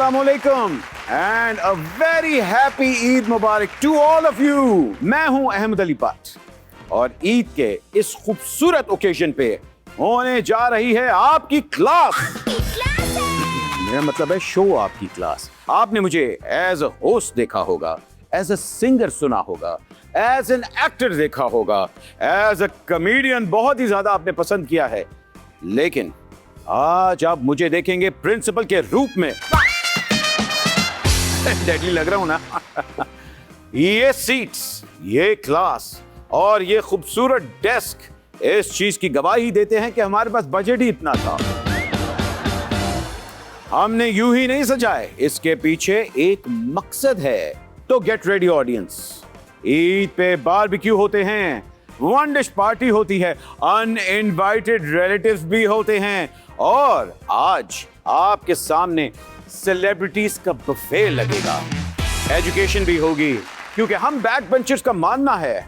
Assalamualaikum and a very happy Eid Mubarak to all of you. मैं हूं अहमद अली भट्ट और ईद के इस खूबसूरत ओकेजन पे होने जा रही है आपकी क्लास। मेरा मतलब है शो आपकी क्लास। आपने मुझे एज अ होस्ट देखा होगा, एज अ सिंगर सुना होगा, एज एन एक्टर देखा होगा, एज अ कॉमेडियन बहुत ही ज्यादा आपने पसंद किया है, लेकिन आज आप मुझे देखेंगे प्रिंसिपल के रूप में। डेडली लग रहा हूं ना? ये सीट्स, ये क्लास और ये खूबसूरत डेस्क इस चीज की गवाही देते हैं कि हमारे पास बजट ही इतना था। हमने यूं ही नहीं सजाए, इसके पीछे एक मकसद है। तो गेट रेडी ऑडियंस, ईद पे बारबेक्यू होते हैं, वन डिश पार्टी होती है, अनइनवाइटेड रिलेटिव्स भी होते हैं और आज आपके सामने सेलिब्रिटीज का बुफे लगेगा। एजुकेशन भी होगी क्योंकि हम बैक बेंचर्स का मानना है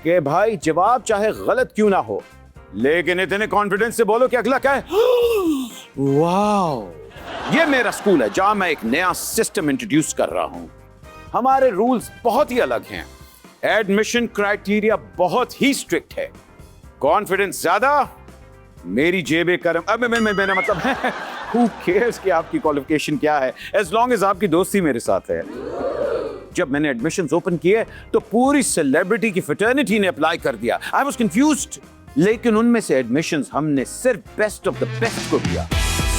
कि भाई जवाब चाहे गलत क्यों ना हो, लेकिन इतने कॉन्फिडेंस से बोलो कि अगला क्या है। वाह, ये मेरा स्कूल है जहां मैं एक नया सिस्टम इंट्रोड्यूस कर रहा हूं। हमारे रूल्स बहुत ही अलग हैं, एडमिशन क्राइटेरिया बहुत ही स्ट्रिक्ट है। कॉन्फिडेंस ज्यादा, मेरी जेबे करम। अब मेरा मतलब है who cares कि आपकी क्वालिफिकेशन क्या है, as long as आपकी दोस्ती मेरे साथ है। जब मैंने एडमिशंस ओपन किए तो पूरी सेलिब्रिटी की फ्रेटर्निटी ने अप्लाई कर दिया। आई वाज कंफ्यूज्ड, लेकिन उनमें से एडमिशंस हमने सिर्फ बेस्ट ऑफ द बेस्ट को दिया।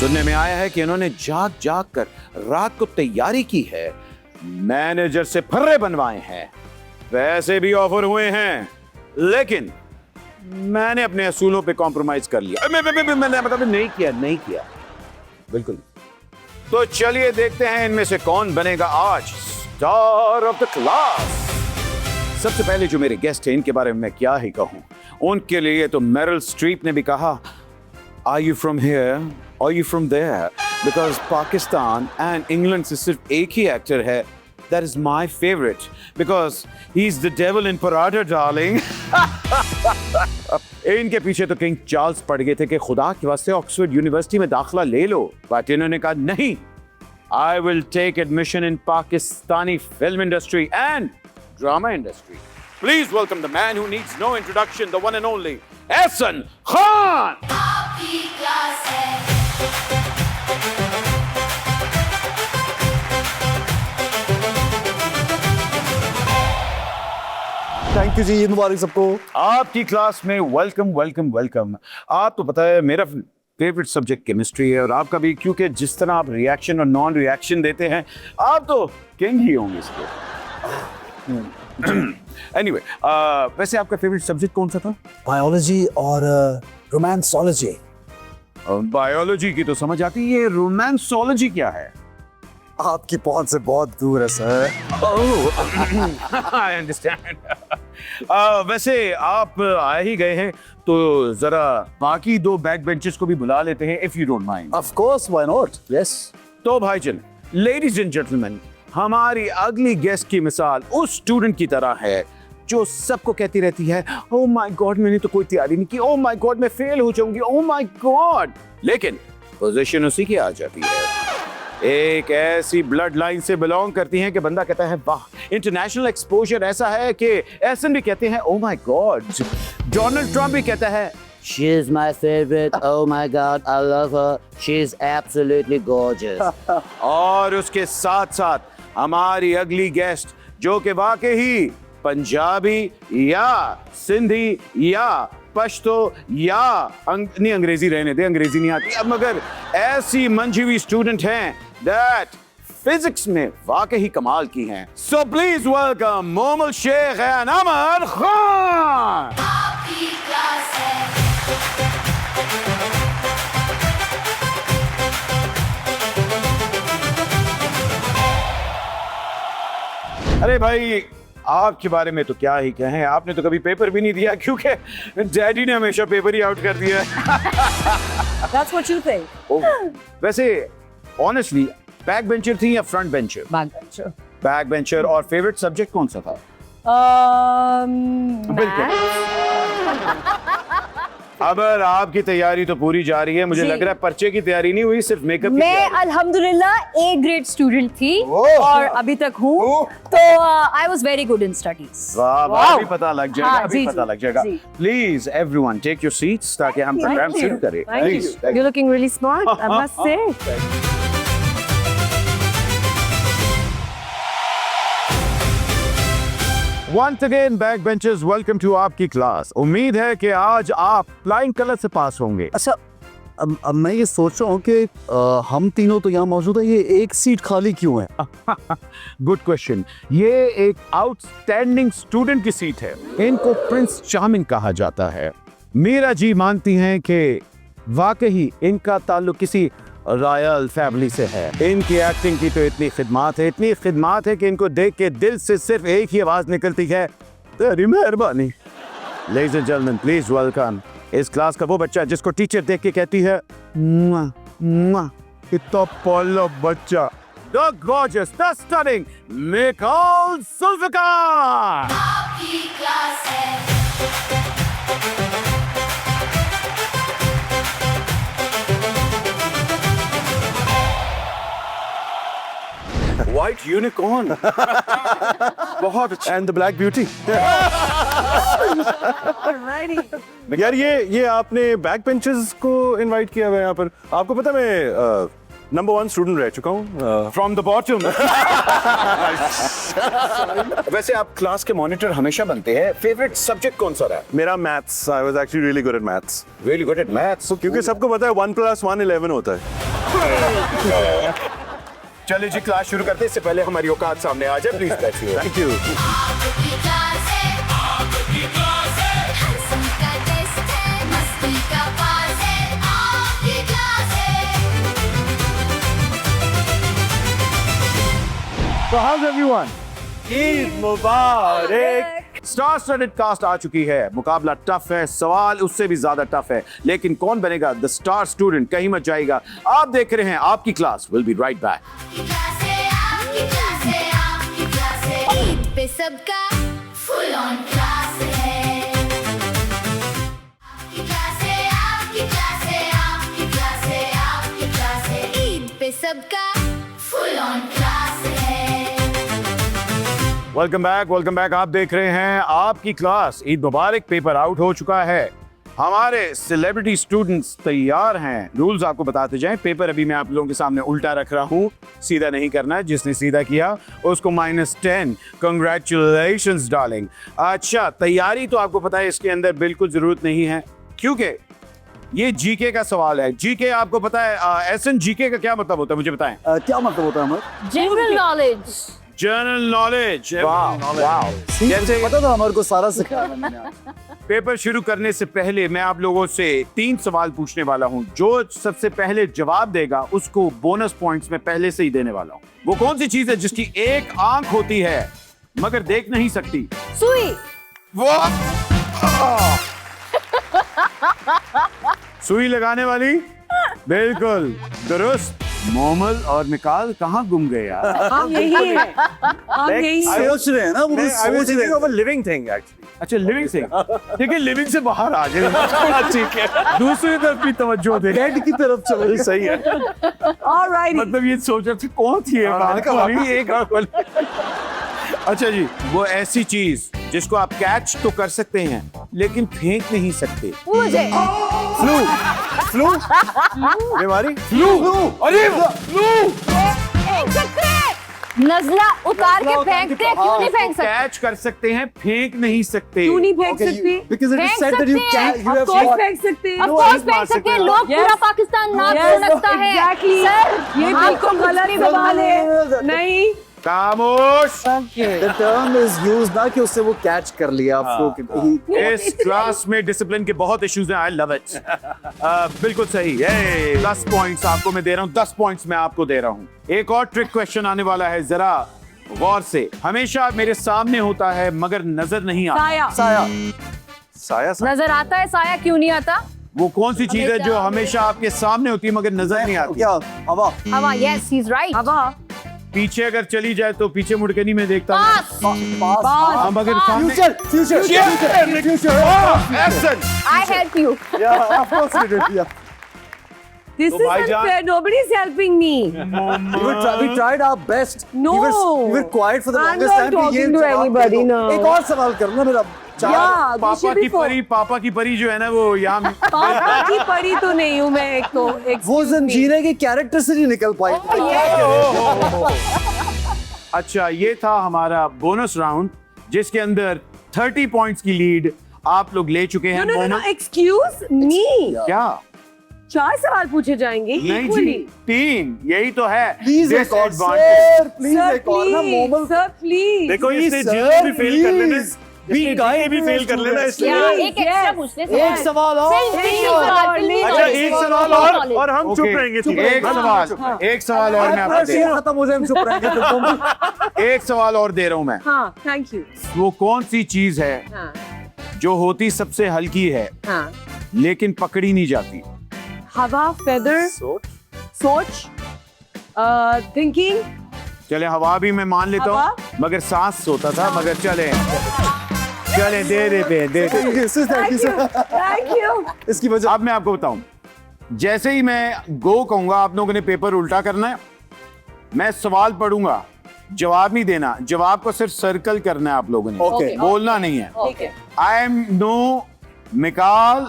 सुनने में आया है कि इन्होंने जाग जाग कर रात को तैयारी की है, मैनेजर से फर्रे बनवाए हैं, पैसे भी ऑफर हुए हैं, लेकिन मैंने अपने असूलों पे कॉम्प्रोमाइज कर लिया। मैंने मतलब नहीं किया बिल्कुल। तो चलिए देखते हैं इनमें से कौन बनेगा आज स्टार ऑफ द क्लास। सबसे पहले जो मेरे गेस्ट हैं, इनके बारे में मैं क्या ही कहूं। उनके लिए तो मेरिल स्ट्रीप ने भी कहा, आर यू फ्रॉम हियर और you from there, because Pakistan and England से सिर्फ एक ही एक्टर है। That is my favorite because he's the devil in paratha, darling. इनके पीछे तो किंग चार्ल्स पड़ गए थे कि खुदा के वास्ते ऑक्सफोर्ड यूनिवर्सिटी में दाखिला ले लो, बट इन्होंने कहा नहीं, I will take admission in Pakistani film industry and drama industry. Please welcome the man who needs no introduction, the one and only Ehsan Khan. आपकी क्लास है। थैंक यू जी, ईद मुबारक सबको। आपकी क्लास में वेलकम। आप तो पता है मेरा फेवरेट सब्जेक्ट केमिस्ट्री है और आपका भी, क्योंकि जिस तरह आप रिएक्शन और नॉन रिएक्शन देते हैं, आप तो किंग ही होंगे इसके। एनीवे, वैसे आपका फेवरेट सब्जेक्ट कौन सा था? बायोलॉजी और रोमांसोलॉजी। बायोलॉजी की तो समझ आती है, ये रोमांसोलॉजी क्या है? आपकी पहुंच से बहुत दूर है सर। I understand. वैसे आप आ ही गए हैं तो जरा बाकी दो बैक बेंचेस को भी बुला लेते हैं, if you don't mind. Of course, why not? Yes. तो भाईजन, लेडीज एंड जेंटलमैन, हमारी अगली गेस्ट की मिसाल उस स्टूडेंट की तरह है जो सबको कहती रहती है, ओह माय गॉड मैंने तो कोई तैयारी नहीं की, ओह माय गॉड मैं फेल हो जाऊंगी, ओह माय गॉड, लेकिन पोजीशन उसी की आ जाती है। एक ऐसी ब्लड लाइन से बिलोंग करती हैं कि बंदा कहता है वाह, इंटरनेशनल एक्सपोजर ऐसा है कि एहसन भी कहते हैं oh my God, Donald Trump भी कहता है She is my favorite. Oh my God, I love her. She is absolutely gorgeous. और उसके साथ साथ हमारी अगली गेस्ट जो कि वाकई पंजाबी या सिंधी या पश्तो या नहीं, अंग्रेजी रहने दे, अंग्रेजी नहीं आती अब, मगर ऐसी मंझी हुई स्टूडेंट हैं दैट फिजिक्स में वाकई कमाल की हैं। So please welcome Momal Sheikh and Amar Khan. आपकी क्लास है। अरे भाई, आपके बारे में तो क्या ही कहें, आपने तो कभी पेपर भी नहीं दिया क्योंकि डैडी ने हमेशा पेपर ही आउट कर दिया। That's what you think. वैसे ऑनेस्टली बैक बेंचर थी या front bencher? Backbencher. Back bencher. और फेवरेट सब्जेक्ट कौन सा था? Math. अबर आपकी तैयारी तो पूरी जा रही है, मुझे जी। लग रहा है पर्चे की तैयारी नहीं हुई, सिर्फ मेकअप की मैं तैयारी। अल्हम्दुलिल्लाह ए ग्रेड स्टूडेंट थी और अभी तक हूँ, तो I was very good in studies. वाह वाह, अभी पता लग जाएगा, हाँ, अभी जी, पता जी, लग जाएगा। जी। Please everyone take your seats ताकि हम प्रोग्राम शुरू करें। Please You're looking really smart, I must say. Once again back benchers, welcome to आपकी क्लास। उम्मीद है कि आज आप फ्लाइंग कलर से पास होंगे। अच्छा, अब मैं ये सोच रहा हूँ कि हम तीनों तो यहाँ मौजूद है, ये एक सीट खाली क्यों है? Good question. ये एक आउटस्टैंडिंग स्टूडेंट की सीट है, इनको प्रिंस चार्मिंग कहा जाता है। मीरा जी मानती हैं कि वाकई इनका ताल्लुक किसी रॉयल फैमिली से है। इनकी एक्टिंग की तो इतनी खिदमत है कि इनको देख के दिल से सिर्फ एक ही आवाज निकलती है, तेरी मेहरबानी। Ladies and gentleman, please welcome इस क्लास का वो बच्चा जिसको टीचर देख के कहती है मुआ मुआ, इतना पॉलो बच्चा, the gorgeous, the stunning Nicole Zulfiqar. आपकी क्लास है। White unicorn. बहुत अच्छा। And the black beauty. Alrighty. यार ये आपने बैक बेंचर्स को इनवाइट किया हुआ है यहाँ पर। आपको पता मैं नंबर 1 स्टूडेंट रह चुका हूँ। From the bottom. वैसे आप क्लास के मॉनिटर हमेशा बनते हैं। फेवरेट सब्जेक्ट कौन सा रहा है? मेरा maths, I was actually really good at maths. Really good at maths. क्योंकि सबको पता है 1 + 1 11 होता है। चलिए जी, क्लास शुरू करते हैं। इससे पहले हमारी औकात सामने आ जाए, प्लीज बैठिए। Thank you. आपकी क्लास है। आपकी क्लास है। हंसी का टेस्ट है, मस्ती का पास है। आपकी क्लास है। तो हाउ एवरीवन, ईद मुबारक। स्टार स्टडड कास्ट आ चुकी है। मुकाबला टफ है, सवाल उससे भी ज्यादा टफ है, लेकिन कौन बनेगा द स्टार स्टूडेंट? कहीं मत जाएगा, आप देख रहे हैं आपकी class. Will be right back. आपकी क्लास है। आपकी क्लास है। आपकी क्लास है। ईद पे सबका फुल ऑन क्लास है। आपकी क्लास है। आपकी क्लास है। आपकी क्लास है। आपकी क्लास है। ईद पे सबका फुल ऑन क्लास है। Welcome back. आप देख रहे हैं आपकी क्लास। ईद मुबारक। पेपर आउट हो चुका है, हमारे सेलिब्रिटी स्टूडेंट्स तैयार हैं। रूल्स आपको बताते जाएं। पेपर अभी मैं आप लोगों के सामने उल्टा रख रहा हूं, सीधा नहीं करना है। जिसने सीधा किया उसको -10 कंग्रेचुलेशंस डार्लिंग। अच्छा, तैयारी तो आपको पता है इसके अंदर बिल्कुल जरूरत नहीं है, क्योंकि ये जीके का सवाल है। जीके आपको पता है एसएन, जीके का क्या मतलब होता है मुझे बताएं? क्या मतलब होता है हमारा? General knowledge. General knowledge. वाह, जैसे पता था हमारे को सारा सिखाया मैंने आज। पेपर शुरू करने से पहले मैं आप लोगों से 3 सवाल पूछने वाला हूं। जो सबसे पहले जवाब देगा उसको बोनस पॉइंट्स में पहले से ही देने वाला हूं। वो कौन सी चीज है जिसकी एक आंख होती है मगर देख नहीं सकती? सुई. वो सुई लगाने वाली, बिल्कुल दुरुस्त। मोमल और निकाल कहाँ गुम गए यार? हम यही हैं. हम यही हैं. सोच रहे हैं ना, वो I was सोच रहे thinking of हैं। a living thing actually. अच्छा, लिविंग से। ठीक है, लिविंग से बाहर आ जाए। ठीक है, दूसरी तरफ भी तवज्जो दे। हेड की तरफ चलो। सही है। Alrighty. मतलब ये सोच रहे थे कौन थी ये बात वाली एक आंख वाली। अच्छा जी, वो ऐसी चीज जिसको आप कैच तो कर सकते हैं लेकिन फेंक नहीं सकते। मुझे. फ्लू बीमारी। फ्लू। अरे फ्लू। फेंक सकते हैं. नजला उतार के फेंकते हैं. क्यों नहीं फेंक सकते? कैच कर सकते हैं, फेंक नहीं सकते। क्यों नहीं फेंक Okay, सकते? because it is फेंक said that you सकते हैं. can't- you Of have course to- फेंक सकते हैं. No, Of course एक मार फेंक सकते हैं. सकते लोग हैं। पूरा पाकिस्तान नाक Yes, रखता है. exactly. सर, ये बिल्कुल गलत सवाल है. नहीं. खामोश। The term is used ना कि उससे वो कैच कर लिया आपको कि he- इस क्लास में डिसिप्लिन के बहुत इश्यूज हैं। I love it. बिल्कुल सही है। 10 पॉइंट्स आपको मैं दे रहा हूँ, 10 पॉइंट्स मैं आपको दे रहा हूँ। एक और ट्रिक क्वेश्चन आने वाला है, जरा गौर से। हमेशा मेरे सामने होता है मगर नजर नहीं आता। साया. साया। साया नजर आता है साया. क्यों नहीं आता? वो कौन सी चीज है जो हमेशा आपके सामने होती है मगर नजर नहीं आती? क्या? हवा। हवा. Yes, he's right. हवा. पीछे अगर चली जाए तो पीछे मुड़ के नहीं मैं देखता हूँ। Pass. हम अगर सामने future action I help you. yeah of course we did yeah This तो is भाईजान- unfair. Nobody's helping me. we tried our best No. we were quiet for the I'm longest not time कि talking ये to जवाब anybody, दे दो। no. एक और सवाल करना मेरा Yeah, we पापा should की be for- पापा की परी जो है ना वो यहाँ पापा की परी तो नहीं हूँ मैं एक तो वो जंजीरे के कैरेक्टर से नहीं निकल पाई अच्छा ये था हमारा बोनस राउंड जिसके अंदर 30 पॉइंट्स की लीड आप लोग ले चुके हैं। No, no, no, no, Mohammad- excuse me. क्या 4 सवाल पूछे जाएंगे नहीं equally. जी 3 यही तो है प्लीज एक और Disadvantage। सर प्लीज Sir, एक और ना please, मोमल sir, please. देखो Please, इसने sir, जितने भी फेल कर लेना please. इसने भी फेल कर लेना इसलिए Yeah, Yes, एक एक्स्ट्रा yes. पूछते एक सवाल और अच्छा एक सवाल और हम चुप Okay, रहेंगे ठीक है एक सवाल एक सवाल और मैं आपको दे रहा खत्म हो जाए हम चुप रहेंगे फिर तुम हूं। एक सवाल और दे रहा हूं मैं। हाँ, thank you. वो कौन सी चीज है हाँ, जो होती सबसे हल्की है हाँ. लेकिन पकड़ी नहीं जाती? हवा, feather, सोच, thinking. चले हवा भी मैं मान लेता हवा? हूँ मगर सांस सोता था मगर चले चले दे देते हैं दे देते Thank you, thank you. इसकी वजह अब मैं आपको बताऊं जैसे ही मैं गो कहूंगा आप लोगों ने पेपर उल्टा करना है मैं सवाल पढ़ूंगा जवाब नहीं देना जवाब को सिर्फ सर्कल करना है आप लोगों ने Okay. बोलना नहीं है ठीक है. आई एम नो मिकाल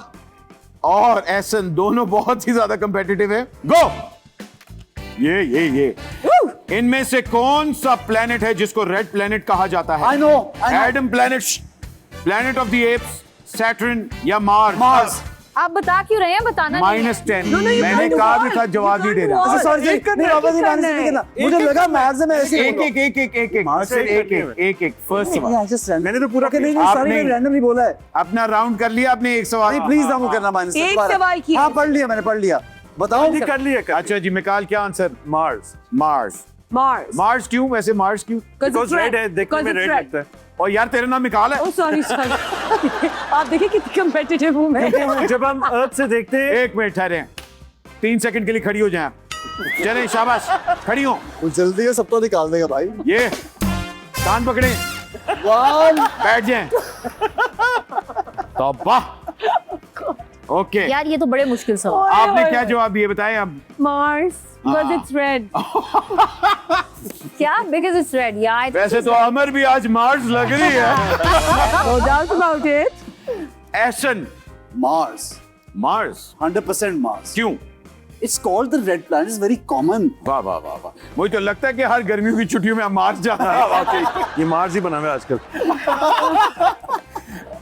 और एहसन दोनों बहुत ही ज्यादा कंपेटिटिव है गो ये इनमें से कौन सा प्लेनेट है जिसको रेड प्लेनेट कहा जाता है I know. Adam planet of the apps Saturn या मार्स मार्स आप बता क्यों रहे हैं बताना नहीं है। -10 No, no, you मैंने can't कहा do भी all. था जवाब You नहीं दे can't do रहा all. सॉरी एक करना है, आवाज नहीं एक गाने करना से है। करना मुझे लगा मैथ से मैं ऐसे एक मार्स से एक फर्स्ट सवाल मैंने तो पूरा नहीं नहीं सॉरी आपने- मैंने रैंडमली बोला है अपना राउंड कर लिया आपने एक सवाल नहीं प्लीज ना वो करना माइनस एक सवाल किया। हाँ पढ़ लिया मैंने पढ़ लिया बताओ कर लिया अच्छा जी मिकाल क्या answer Mars Mars Mars. Mars क्यों वैसे मार्स क्यों Because it's रेड red. है देखने में Because it's रेड red. लगता है और यार तेरा नाम मिकाल है Oh, sorry, sorry. आप देखिए कितनी competitive हूँ मैं. जब हम अर्थ से देखते हैं एक मिनट ठहरे 3 सेकंड के लिए खड़ी हो जाए चले शाबाश खड़ी हो जल्दी है सब तो निकाल देगा भाई ये कान पकड़े बैठ जाए तौबा ओके यार ये तो बड़े मुश्किल सवाल आपने क्या जवाब दिए बताए अब Mars. Because it's red. क्या बिकॉज इट्स रेड या वैसे तो अमर भी आज मार्स लग रही है No doubt about it. Ahsan Mars Mars 100% Mars क्यों it's called the red planet is very common वाह वाह वाह वाह मुझे तो लगता है कि हर गर्मियों की छुट्टियों में हम मार्स जाना है ये मार्स ही बना हुआ है आजकल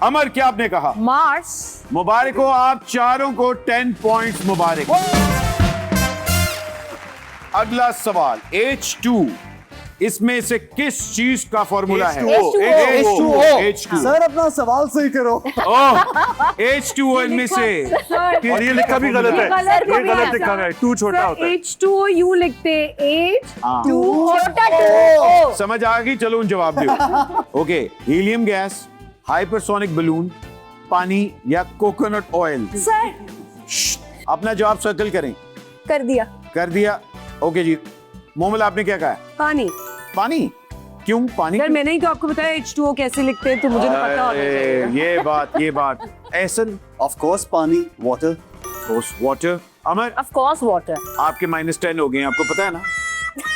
अमर क्या आपने कहा मार्स मुबारक हो आप चारों को 10 पॉइंट्स मुबारक अगला सवाल H2 इसमें से किस चीज का फॉर्मूला है H2O सर अपना सवाल सही करो H2O इनमें से और ये लिखा भी गलत है कलर को ये भी गलत ऐसा। लिखा है 2 छोटा होता है H2O यू लिखते H हाँ। 2 छोटा टू समझ आ गई चलो उन जवाब दो okay helium gas hypersonic balloon पानी या कोकोनट ऑयल सर अपना जवाब सर्कल करें कर दिया ओके जी मोमल आपने क्या कहा पानी. पानी क्यों पानी सर क्यों? मैंने ही तो आपको बताया H2O कैसे लिखते हैं तो मुझे तो पता होना अरे, चाहिए. ये बात एहसन ऑफ कोर्स पानी water water Amar of course water आपके -10 हो गए आपको पता है ना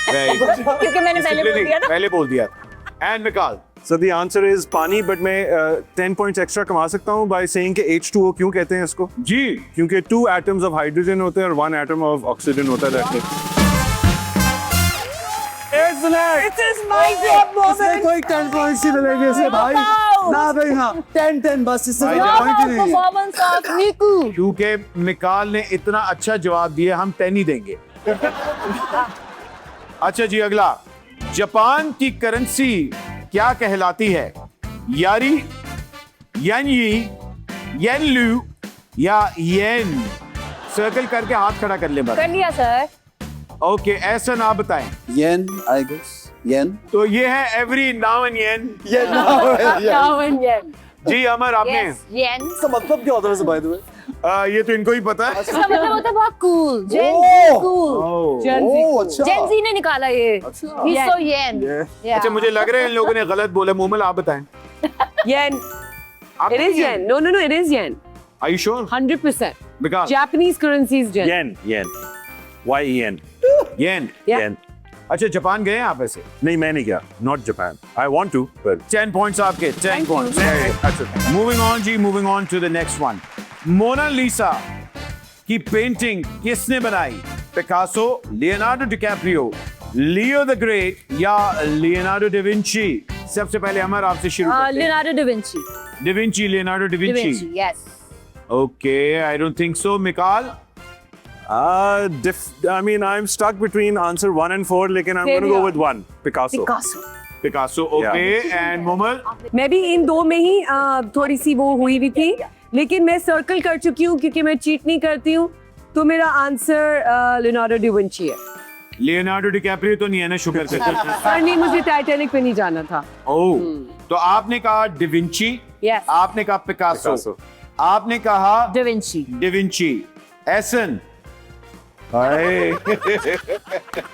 Very good. क्योंकि मैंने पहले बोल दिया ना पहले बोल दिया एंड निकाल So the answer is पानी but मैं 10 points extra कमा सकता हूँ by saying कि H2O क्यों कहते हैं इसको जी क्योंकि 2 atoms of hydrogen होते हैं और 1 atom of oxygen होता है that is It is my job इसमें moment. कोई 10 पॉइंट्स ही मिलेंगे इसे भाई ना भाई हाँ 10 बस इससे भाई, ज्यादा पॉइंट ही नहीं है परफॉर्मेंस ऑफ निकू क्योंकि मिकाल ने इतना अच्छा जवाब दिया हम 10 ही देंगे अच्छा जी अगला जापान की करेंसी क्या कहलाती है यारी येनयी येनलू या येन सर्कल करके हाथ खड़ा कर ले बस कर लिया सर ओके ऐसा ना बताएं येन आई गेस येन तो ये है every now and yen yen Now and yen. जी अमर आपने Yes, yen. इसका मतलब क्या होता है वैसे बाय द वे ये तो इनको ही पता है। इसका मतलब होता है बहुत cool. Gen Z cool. ओह अच्छा Gen Z ने निकाला ये. He's so yen. Yeah. अच्छा मुझे लग रहा है इन लोगों ने गलत बोला। मोमल आप बताएं। Yen. आप It is yen. No, it is yen. Are you sure? 100%. Because Japanese currency is yen. Yen YEN yen. Yeah. येन अच्छा जापान गए हैं आप ऐसे? नहीं मैं नहीं गया not Japan I want to पर 10 points आपके 10 points. अच्छा मूविंग ऑन जी, moving on to the next one. Mona Lisa की पेंटिंग किसने बनाई? Picasso, Leonardo DiCaprio, Leo the great या लियोनार्डो डा विंची? सबसे पहले अमर आपसे शुरू करते हैं। Leonardo da Vinci. Da Vinci, Leonardo Da da Vinci. Vinci. Yes. Okay, I don't think so. Mikaal? I mean I'm stuck between answer 1 and 4 लेकिन I'm going to go with 1 Picasso Picasso. Picasso, okay. And Momal? मैं भी इन दो में ही थोड़ी सी वो हुई भी थी, लेकिन मैं सर्कल कर चुकी हूँ क्योंकि मैं चीट नहीं करती हूँ, तो मेरा आंसर लियोनार्डो डा विंची है। लियोनार्डो डिकैप्रियो तो नहीं है ना, शुगर से। पर नहीं, मुझे टाइटैनिक पे नहीं जाना था। ओह, तो आपने कहा डिविंची, Yes. आपने कहा पिकासो, Picasso. आपने कहा Da Vinci. Da Vinci. Ahsan? Hi.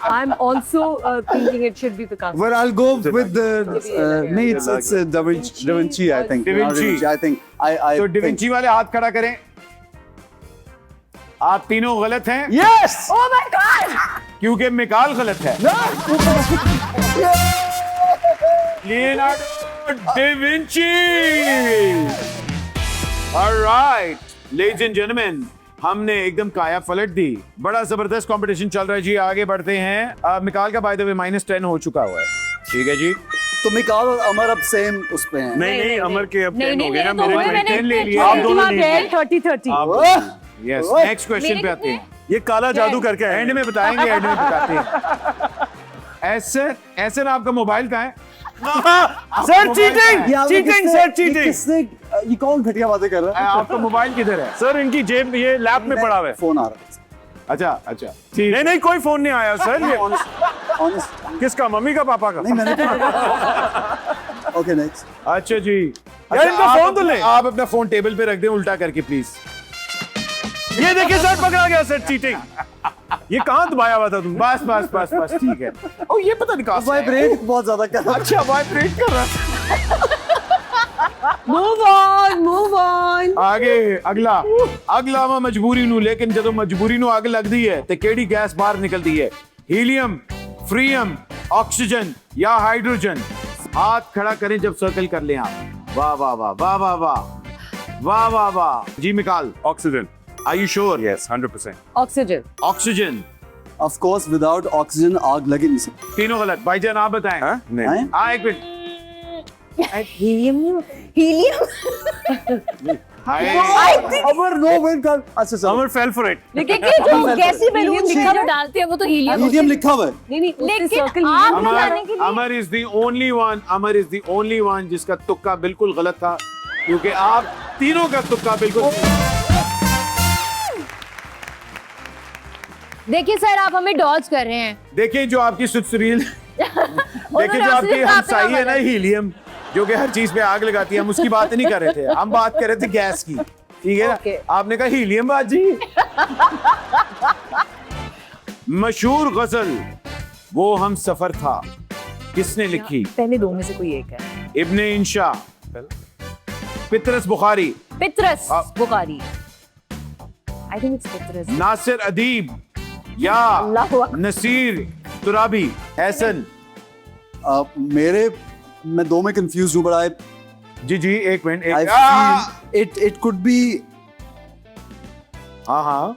I'm also thinking it should be Picasso. Well, I'll go with the. No, it's Da Vinci. I think. Da Vinci. I think. I. तो da Vinci वाले हाथ खड़ा करें। आप तीनों गलत हैं Yes. Oh my God! क्योंकि मिकाल गलत है। Leonardo da Vinci. Alright, ladies and gentleman, हमने एकदम काया पलट दी। बड़ा जबरदस्त कंपटीशन चल रहा है जी, आगे बढ़ते हैं। मिकाल का बाय द वे -10 हो चुका हुआ है। ठीक है जी। तो मिकाल और अमर अब सेम उस पे हैं। नहीं अमर के अब 10 नहीं, हो गए ना, नहीं, मेरे तो को मैंने 10 ले लिए। आप दोनों ले लिए। 30-30. यस, ओए। नेक्स्ट क्वेश्चन पे आते हैं। ये काला जादू करके आए एंड में बताएंगे, एंड में बताते हैं। ऐसे ना आपका मोबाइल का है? सर चीटिंग सर चीटिंग किसने ये कौन घटिया बातें कर रहा है? आपका मोबाइल किधर है? सर इनकी जेब ये लैप में पड़ा हुआ है। फोन आ रहा अच्छा ठीक। नहीं कोई फोन नहीं आया सर। ये है। Honest. किसका? मम्मी का पापा का? नहीं मैंने। Okay, next. अच्छा जी। यार, इनका आप फोन तो ले। आप अपना फोन टेबल पे रख दें उल्टा करके प्लीज। ये देखिए सर पकड़ा गया सर चीटिंग। ये कहाँ दबाया हुआ था तुम? बस ठीक है। ओ ये पता नहीं कहाँ से है। वाइब्रेट बहुत ज्यादा कर रहा है। अच्छा वाइब्रेट कर रहा है। Move on. आगे अगला मैं मजबूरी नू, लेकिन जब मजबूरी नू आग लगती है तो केड़ी गैस बाहर निकलती है? हीलियम, फ्रीयम, ऑक्सीजन या हाइड्रोजन? हाथ खड़ा करें जब सर्कल कर लें आप। वाह वाह वाह वाह वाह वाह वाह वाह वाह जी। Mikaal, oxygen. Are you sure? Yes 100%। Oxygen. Oxygen. Of course, without oxygen आग लगी नहीं सकती। तीनों गलत। भाईजान आप बताएं। हाँ? नहीं हैं? एक मिनट। Helium. अमर नो विन कर। अच्छा चलो। अमर फेल फॉर इट। लेकिन जो गैसी बैलून लिखा हुआ डालते हैं वो तो हीलियम। हीलियम लिखा हुआ है। नहीं लेकिन सर्कल आग अमर लगाने के लिए अमर इज द ओनली वन जिसका तुक्का बिल्कुल गलत था, क्योंकि आप तीनों का तुक्का बिल्कुल। देखिए सर, आप हमें डॉज कर रहे हैं। देखिए जो आपकी सुसरील देखिए जो आपकी रास्ते हमसाई है ना गलत। हीलियम, जो कि हर चीज पे आग लगाती है, हम उसकी बात नहीं कर रहे थे, हम बात कर रहे थे गैस की। ठीक है Okay. ना? आपने कहा हीलियम बाजी। मशहूर गजल वो हम सफर था किसने लिखी? पहले दो में से कोई एक है। इब्ने इंशा, पितरस बुखारी, पितरस आप- Bukhari. I think it's Patras. Nasir Adeeb या अल्लाहु अकबर। नसीर तुराबी? एहसन मैं दो में कंफ्यूज हूँ, बड़ा जी एक minute. I feel it could be। हाँ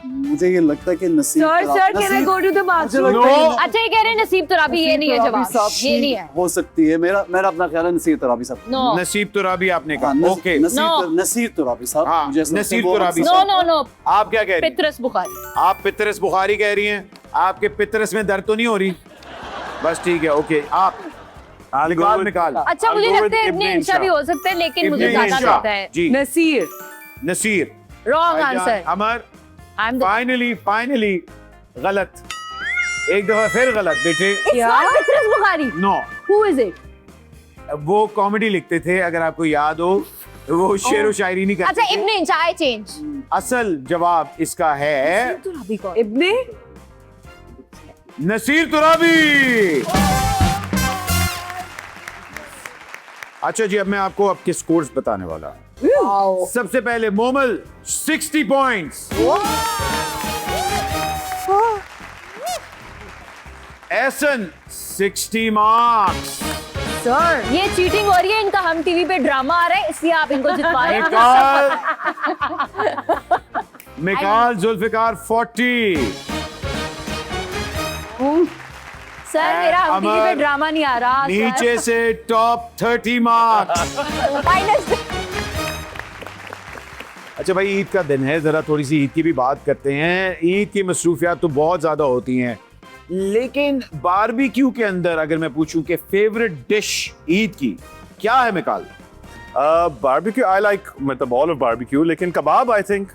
मुझे ये लगता है कि Naseeb sir can I go to the मुझे बाथरूम? लगता है No. अच्छा ये कह रहे हैं नसीब तुराबी, ये नहीं है तराबी जवाब, साहब ये की नहीं है। हो सकती है। मेरा अपना ख्याल है नसीर तराबी साहब। नो नसीब तुराबी आपने हाँ, कहा। Okay No. नसीर तराबी साहब। हाँ, मुझे ऐसा लगता है नसीर वो Turabi answer- no no no, आप क्या कह रही हैं? पितरस बुखारी। आप पितरस बुखारी कह रही हैं। आपके पितरस में दर्द तो नहीं हो रही? बस ठीक है, ओके। आप निकाल। अच्छा मुझे लगता है इब्ने इंशा भी हो सकता है, लेकिन मुझे इब्ने ज्यादा इंशा। लगता है जी Naseer. Wrong answer. Amar I am finally गलत। एक दफा फिर गलत बेटे। Patras Bukhari. No, who is it? वो कॉमेडी लिखते थे, अगर आपको याद हो। वो शेर व शायरी नहीं अच्छा करते थे। इब्ने चाय चेंज असल जवाब इसका है इब्ने नसीर तुराबी। अच्छा जी, अब मैं आपको आपके स्कोर्स बताने वाला हूं। सबसे पहले Momal 60 points, Ehsan 60 marks, sir ये चीटिंग हो रही है इनका, हम टीवी पे ड्रामा आ रहा है इसलिए आप इनको जितवा रहे हैं। मिकाल जुल्फिकार 40, सर मेरा हम टीवी पे अमर, ड्रामा नहीं आ रहा नीचे से टॉप 30 मार्क्स। माइनस। अच्छा भाई, ईद का दिन है, जरा थोड़ी सी ईद की भी बात करते हैं। ईद की मसरूफियात तो बहुत ज्यादा होती हैं, लेकिन बारबेक्यू के अंदर अगर मैं पूछूं कि फेवरेट डिश ईद की क्या है मिकाल? बारबेक्यू आई लाइक, मतलब ऑल ऑफ बारबेक्यू, लेकिन कबाब आई थिंक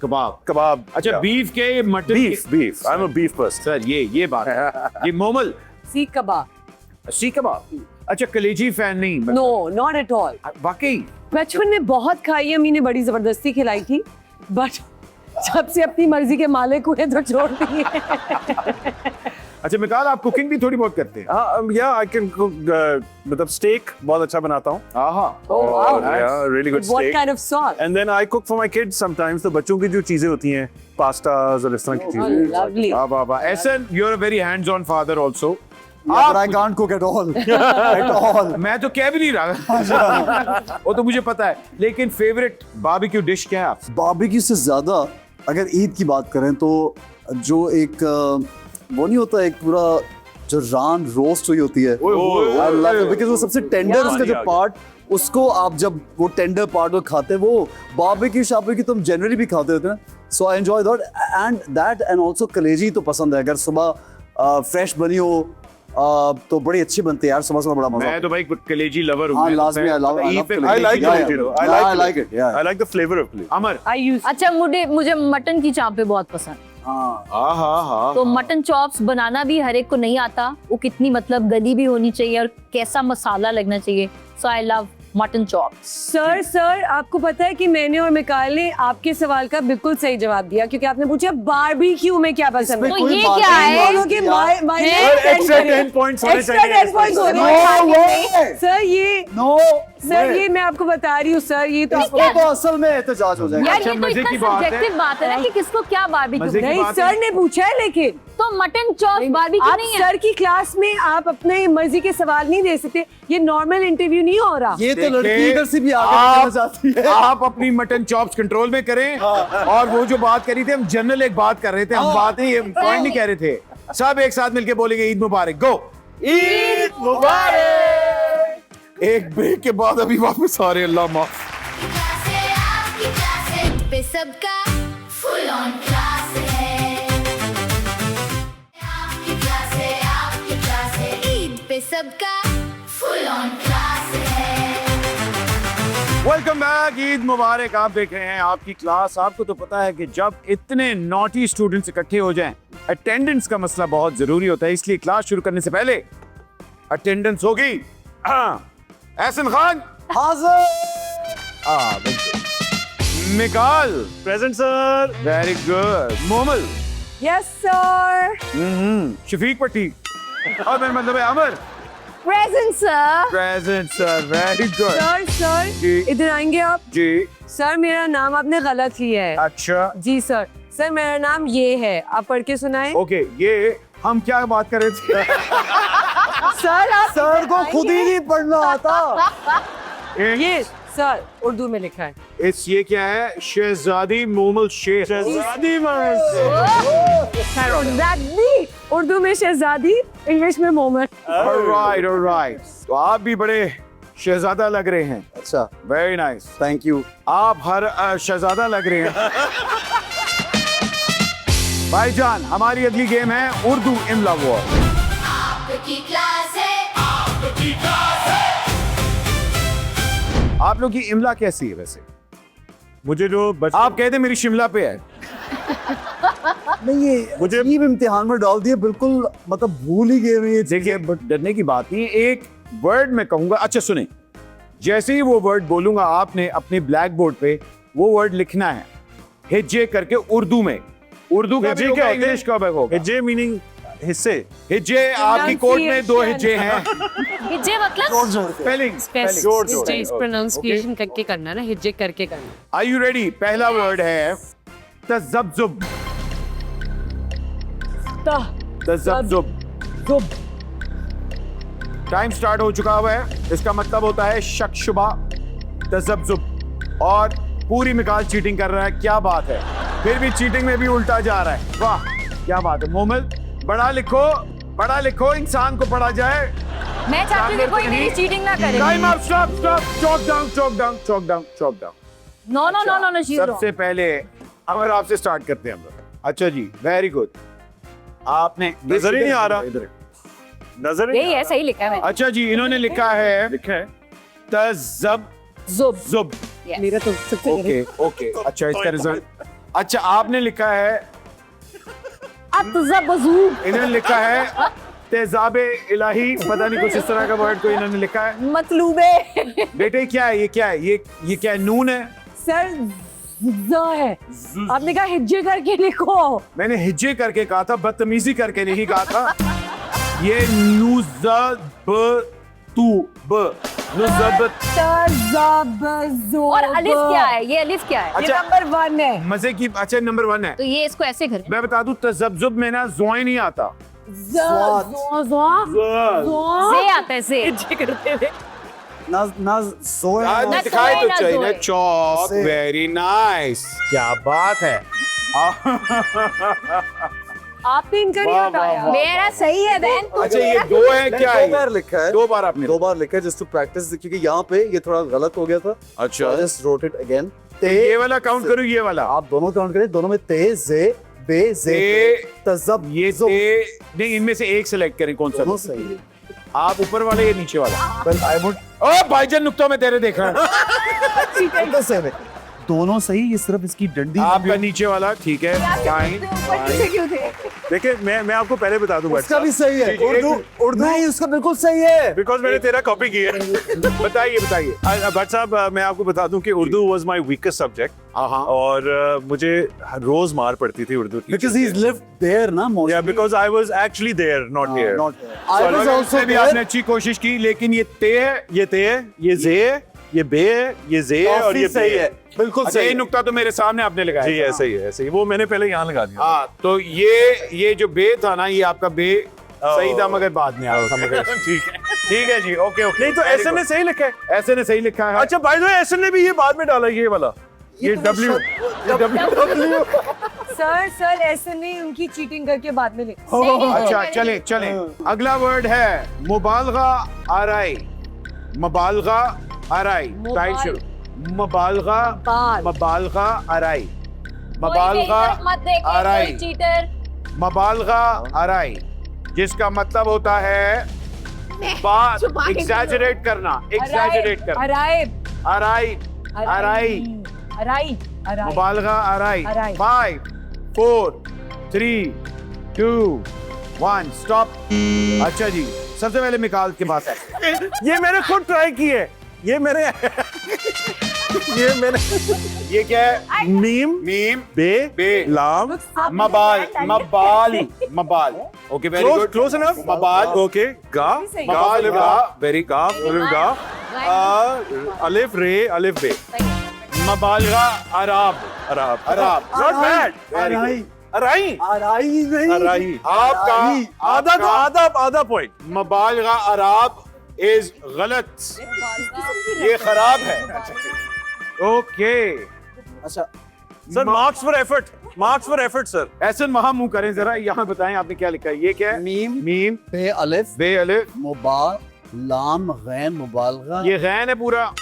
कबाब। अच्छा yeah. बीफ के mutton beef I am a beef person. Sir ये बात है। ये मोमल सीख कबाब। सीख कबाब। अच्छा कलेजी फैन नहीं? No not at all. वाकई बचपन में बहुत खाई, अम्मी ने बड़ी जबरदस्ती खिलाई थी, बट जब से अपनी मर्जी के मालिक हुए तो छोड़ दी है। अच्छा मिकाल, आप कुकिंग भी थोड़ी बहुत करते हैं? या आई कैन कुक, मतलब स्टेक बहुत अच्छा बनाता हूँ। आहा, Oh, wow. Really good What steak. kind of sauce? And then I cook for my kids sometimes, तो बच्चों की जो चीजें होती हैं, पास्तास और इस तरह की Oh, चीजें। lovely. वाह वाह वाह। Ehsan, you are a very hands on father also. But I can't cook at all. At all. मैं तो कह भी नहीं रहा। वो तो मुझे पता है, लेकिन फेवरेट बारबेक्यू डिश क्या है आपकी? बारबेक्यू से ज्यादा अगर ईद की बात करें तो जो एक वो नहीं होता, एक पूरा जो रान रोस्ट हुई होती है, I love it, because वो सबसे टेंडर उसका जो पार्ट, उसको आप जब वो टेंडर पार्ट को खाते हैं, वो बारबेक्यू शारबेक्यू तो हम जनरली भी खाते होते हैं, so I enjoy that and also kaleji तो पसंद है। अगर सुबह फ्रेश बनी हो तो बड़ी अच्छी बनती है यार, सुबह बड़ा मजा। मैं तो भाई कलेजी लवर हूँ। हाँ, लाजमी, I love ईद पे कलेजी। I like Yeah, it, yeah. I Yeah, I like like it. it, yeah. I like the flavor of it. Amar. I use अच्छा मुझे मटन की चांपे बहुत पसंद। हाँ, हाँ तो मटन चॉप्स बनाना भी हर एक को नहीं आता, वो कितनी मतलब गली भी होनी चाहिए और कैसा मसाला लगना चाहिए। So I love mutton chops. Sir आपको पता है कि मैंने और मिकाल ने आपके सवाल का बिल्कुल सही जवाब दिया, क्योंकि आपने पूछा बारबेक्यू में क्या पसंद इसमें है। तो कोई ये बात क्या नहीं, है? दोनों की My- my- है? Extra 10 points होने Extra चाहिए 10 points होने No चाहिए। way! सर ये No सर way! ये मैं आपको बता रही हूँ सर, ये तो इस आपको पे तो असल में एहतजाज हो जाएगा। यार अच्छा, ये तो मजे इतना की बात है। सब्जेक्टिव बात है ना कि किसको क्या बारबेक्यू। मजे की नहीं, बात सर है। ने पूछा है, लेकिन तो मटन चॉप्स बारबेक्यू आप नहीं है। सर की क्लास में आप अपने मर्जी के सवाल नहीं दे सकते, ये नॉर्मल इंटरव्यू नहीं हो रहा। ये तो देखिए, लड़की इधर से भी आगे निकलना चाहती है। आप अपनी मटन चॉप्स कंट्रोल में करें। और वो जो बात करी थी, हम जनरल एक बात कर रहे थे, हम बात नहीं, ये पॉइंट नहीं कह रहे थे। सब एक साथ मिलके बोलेंगे ईद मुबारक। गो ईद मुबारक। एक ब्रेक के बाद अभी वापस आ रहे हैं। अल्लाह माफ। आपकी क्लास पे सबका फुल ऑन क्लास है। आपकी क्लास है, ईद पे सबका फुल ऑन क्लास है। वेलकम बैक, ईद मुबारक। आप देख रहे हैं आपकी क्लास। आपको तो पता है कि जब इतने नॉटी स्टूडेंट्स इकट्ठे हो जाएं, अटेंडेंस का मसला बहुत जरूरी होता है, इसलिए क्लास शुरू करने से पहले अटेंडेंस होगी। Ahsan Khan Mikaal Present sir. Very good, Momal, yes sir. Shafiq पट्टी और मेरा मतलब है Amar. Present sir. Present sir, very good sir जी। इधर आएंगे आप। जी। सर मेरा नाम आपने गलत लिया है। अच्छा जी सर मेरा नाम ये है, आप पढ़ के सुनाएं। ओके, ये हम क्या बात कर रहे थे? सर आप सर को खुद ही नहीं पढ़ना आता। ये सर उर्दू में लिखा है। ये क्या है? शहजादी मोमल शेख। शहजादी शहजादी उर्दू में शहजादी, इंग्लिश में मोहम्मद। ऑलराइट। तो आप भी बड़े शहजादा लग रहे हैं। अच्छा, वेरी नाइस। Thank you. आप हर शहजादा लग रहे हैं। भाईजान, हमारी अगली गेम है उर्दू इमला वॉर। आपकी क्लास है। आप लोग की इमला कैसी है वैसे? मुझे जो आप कहते मेरी शिमला पे है। नहीं, ये मुझे- अजीब इम्तिहान में डाल दिया, बिल्कुल मतलब भूल ही गए ये। देखिए, बट डरने की बात नहीं है। एक वर्ड में कहूंगा। अच्छा सुने, जैसे ही वो वर्ड बोलूंगा आपने अपने ब्लैक बोर्ड पे वो वर्ड लिखना है हिज्जे करके उर्दू में। उर्दू का भी हिज्जे होगा, क्या होते हैं? इंग्लिश का भी होगा। हिज्जे मीनिंग हिस्से। हिज्जे आपकी कोर्ट में 2 हिज्जे हैं। हिज्जे मतलब स्पेलिंग प्रोनाउंसिएशन करके करना ना, हिज्जे करके करना। Are you ready? पहला वर्ड है तज़ब्ज़ुब। तज़ब्ज़ुब। टाइम स्टार्ट हो चुका हुआ है। इसका मतलब होता है शक शुबा, तज़ब्ज़ुब। और पूरी मिकाल चीटिंग कर रहा है, क्या बात है। फिर भी चीटिंग में भी उल्टा जा रहा है, वाह क्या बात है। मोमिल बड़ा लिखो, इंसान को पढ़ा जाए। मैं चाहती हूँ कि कोई मेरी चीटिंग ना करे। Time up, stop, chalk down. No सबसे पहले अगर आपसे स्टार्ट करते हैं हम लोग। अच्छा जी, वेरी गुड। आपने नजर ही नहीं आ रहा। इधर। नजर ही यही है, सही लिखा है मैंने। अच्छा जी, इन्होंने लिखा है तज़ब्ज़ुब। मेरा तो सबसे ओके अच्छा, इसका रिजल्ट। अच्छा, आपने लिखा है, इन्होंने लिखा है तेजाबे इलाही, पता नहीं कुछ इस तरह का वर्ड को इन्होंने लिखा है। मतलूबे। बेटे क्या है ये क्या है? नून है? सर ज़ है। आपने कहा हिज्जे करके लिखो। मैंने हिज्जे करके कहा था, बदतमीजी करके नहीं कहा था। ये और अलिफ क्या है? ये अलिफ क्या है? ये नंबर 1 है। मजे की। अच्छा, नंबर 1 है। तो ये इसको ऐसे कर। मैं बता दूं, तज़ब्ज़ुब में ना ज़ोए नहीं आता। से आता है से। आज दिखाए तो चाहिए। चौक, वेरी नाइस, क्या बात है। आपने इनका नहीं बताया। मेरा सही है बहन। अच्छा, ये 2 है क्या है? 2 बार लिखा है। 2 बार आपने 2 बार लिखा है जस्ट टू प्रैक्टिस, क्योंकि यहाँ पे ये थोड़ा गलत हो गया था। अच्छा, जस्ट रोट इट अगेन। ये वाला काउंट करूँ, ये वाला आप दोनों काउंट करें, दोनों में ते जे बे जे तज़ब ये नहीं, इनमें से एक सिलेक्ट करें, कौन सा? दोनों सही है। आप ऊपर वाले या नीचे वाला? Well, I would ओ भाईजान, नुक्ता में तेरे देख रहा है। the same है। दोनों सही, ये सिर्फ इसकी डंडी। आपका नीचे वाला ठीक है, फाइन। क्यों थे? देखिए, मैं आपको पहले बता दूं, उसका भी सही है। ठीक है, उर्दू नहीं, उसका बिल्कुल सही है। बिकॉज मैंने तेरा कॉपी की है। बताइए। भट्ट साहब, मैं आपको बता दूं कि Urdu was my weakest subject. हाँ। और मुझे रोज मार पड़ती थी उर्दू की। Because he's lived there ना mostly. Yeah, because I was actually there, not here. Not here. I was और also भी there. आपने अच्छी कोशिश की, लेकिन ये ते है, ये ते है, ये जे है, ये बे है, ये जे है, और ये काफी सही बे है। बिल्कुल अच्छा, सही ये है। नुक्ता तो मेरे सामने आपने लगाया जी, था। ऐसे ही है, ऐसे ही। वो मैंने पहले यहाँ लगा दिया। हाँ, तो ये जो बे था ना, ये आपका बे सही था, मगर बाद में आया था, मगर ठीक है जी, ओके। नहीं तो ऐसे ने सही लिखा है। ऐसे ने सही लिखा है। अच्छा, बाय द वे, ऐसे ने भी ये बाद में डाला, ये वाला। ये W सर ऐसे नहीं, उनकी चीटिंग करके बाद में लिखा। अच्छा, चले। अगला वर्ड है मुबालगा आराई। मुबालगा आराई, टाइम शुरू। मुबालगा आराई। मुबालगा आराई। चीटर। मुबालगा आराई, जिसका मतलब होता है बात एग्जैजरेट करना, आराई। मुबालगा आराई। 5 4 3 2 1 स्टॉप। अच्छा जी, सबसे पहले मिकाल के पास है। ये मैंने खुद ट्राई की है। ये क्या है? मीम बे लाम मबाल। Okay, very good, close enough. मबाल। ओके, गा मबाल गा, वेरी गा अलिफ रे अलिफ बे। मबालगा अराब। Not bad. अराई। अराई नहीं। अराई। आपका आधा पॉइंट। मबालगा अराब इज गलत, ये खराब है। ओके, अच्छा, sir, marks for effort sir. ऐसे वहां मुंह करें जरा, यहाँ बताएं आपने क्या लिखा है। ये क्या है? मीम बे अलिफ बे अलिफ मुबाल लाम गैन मुबालगा। ये गैन है पूरा।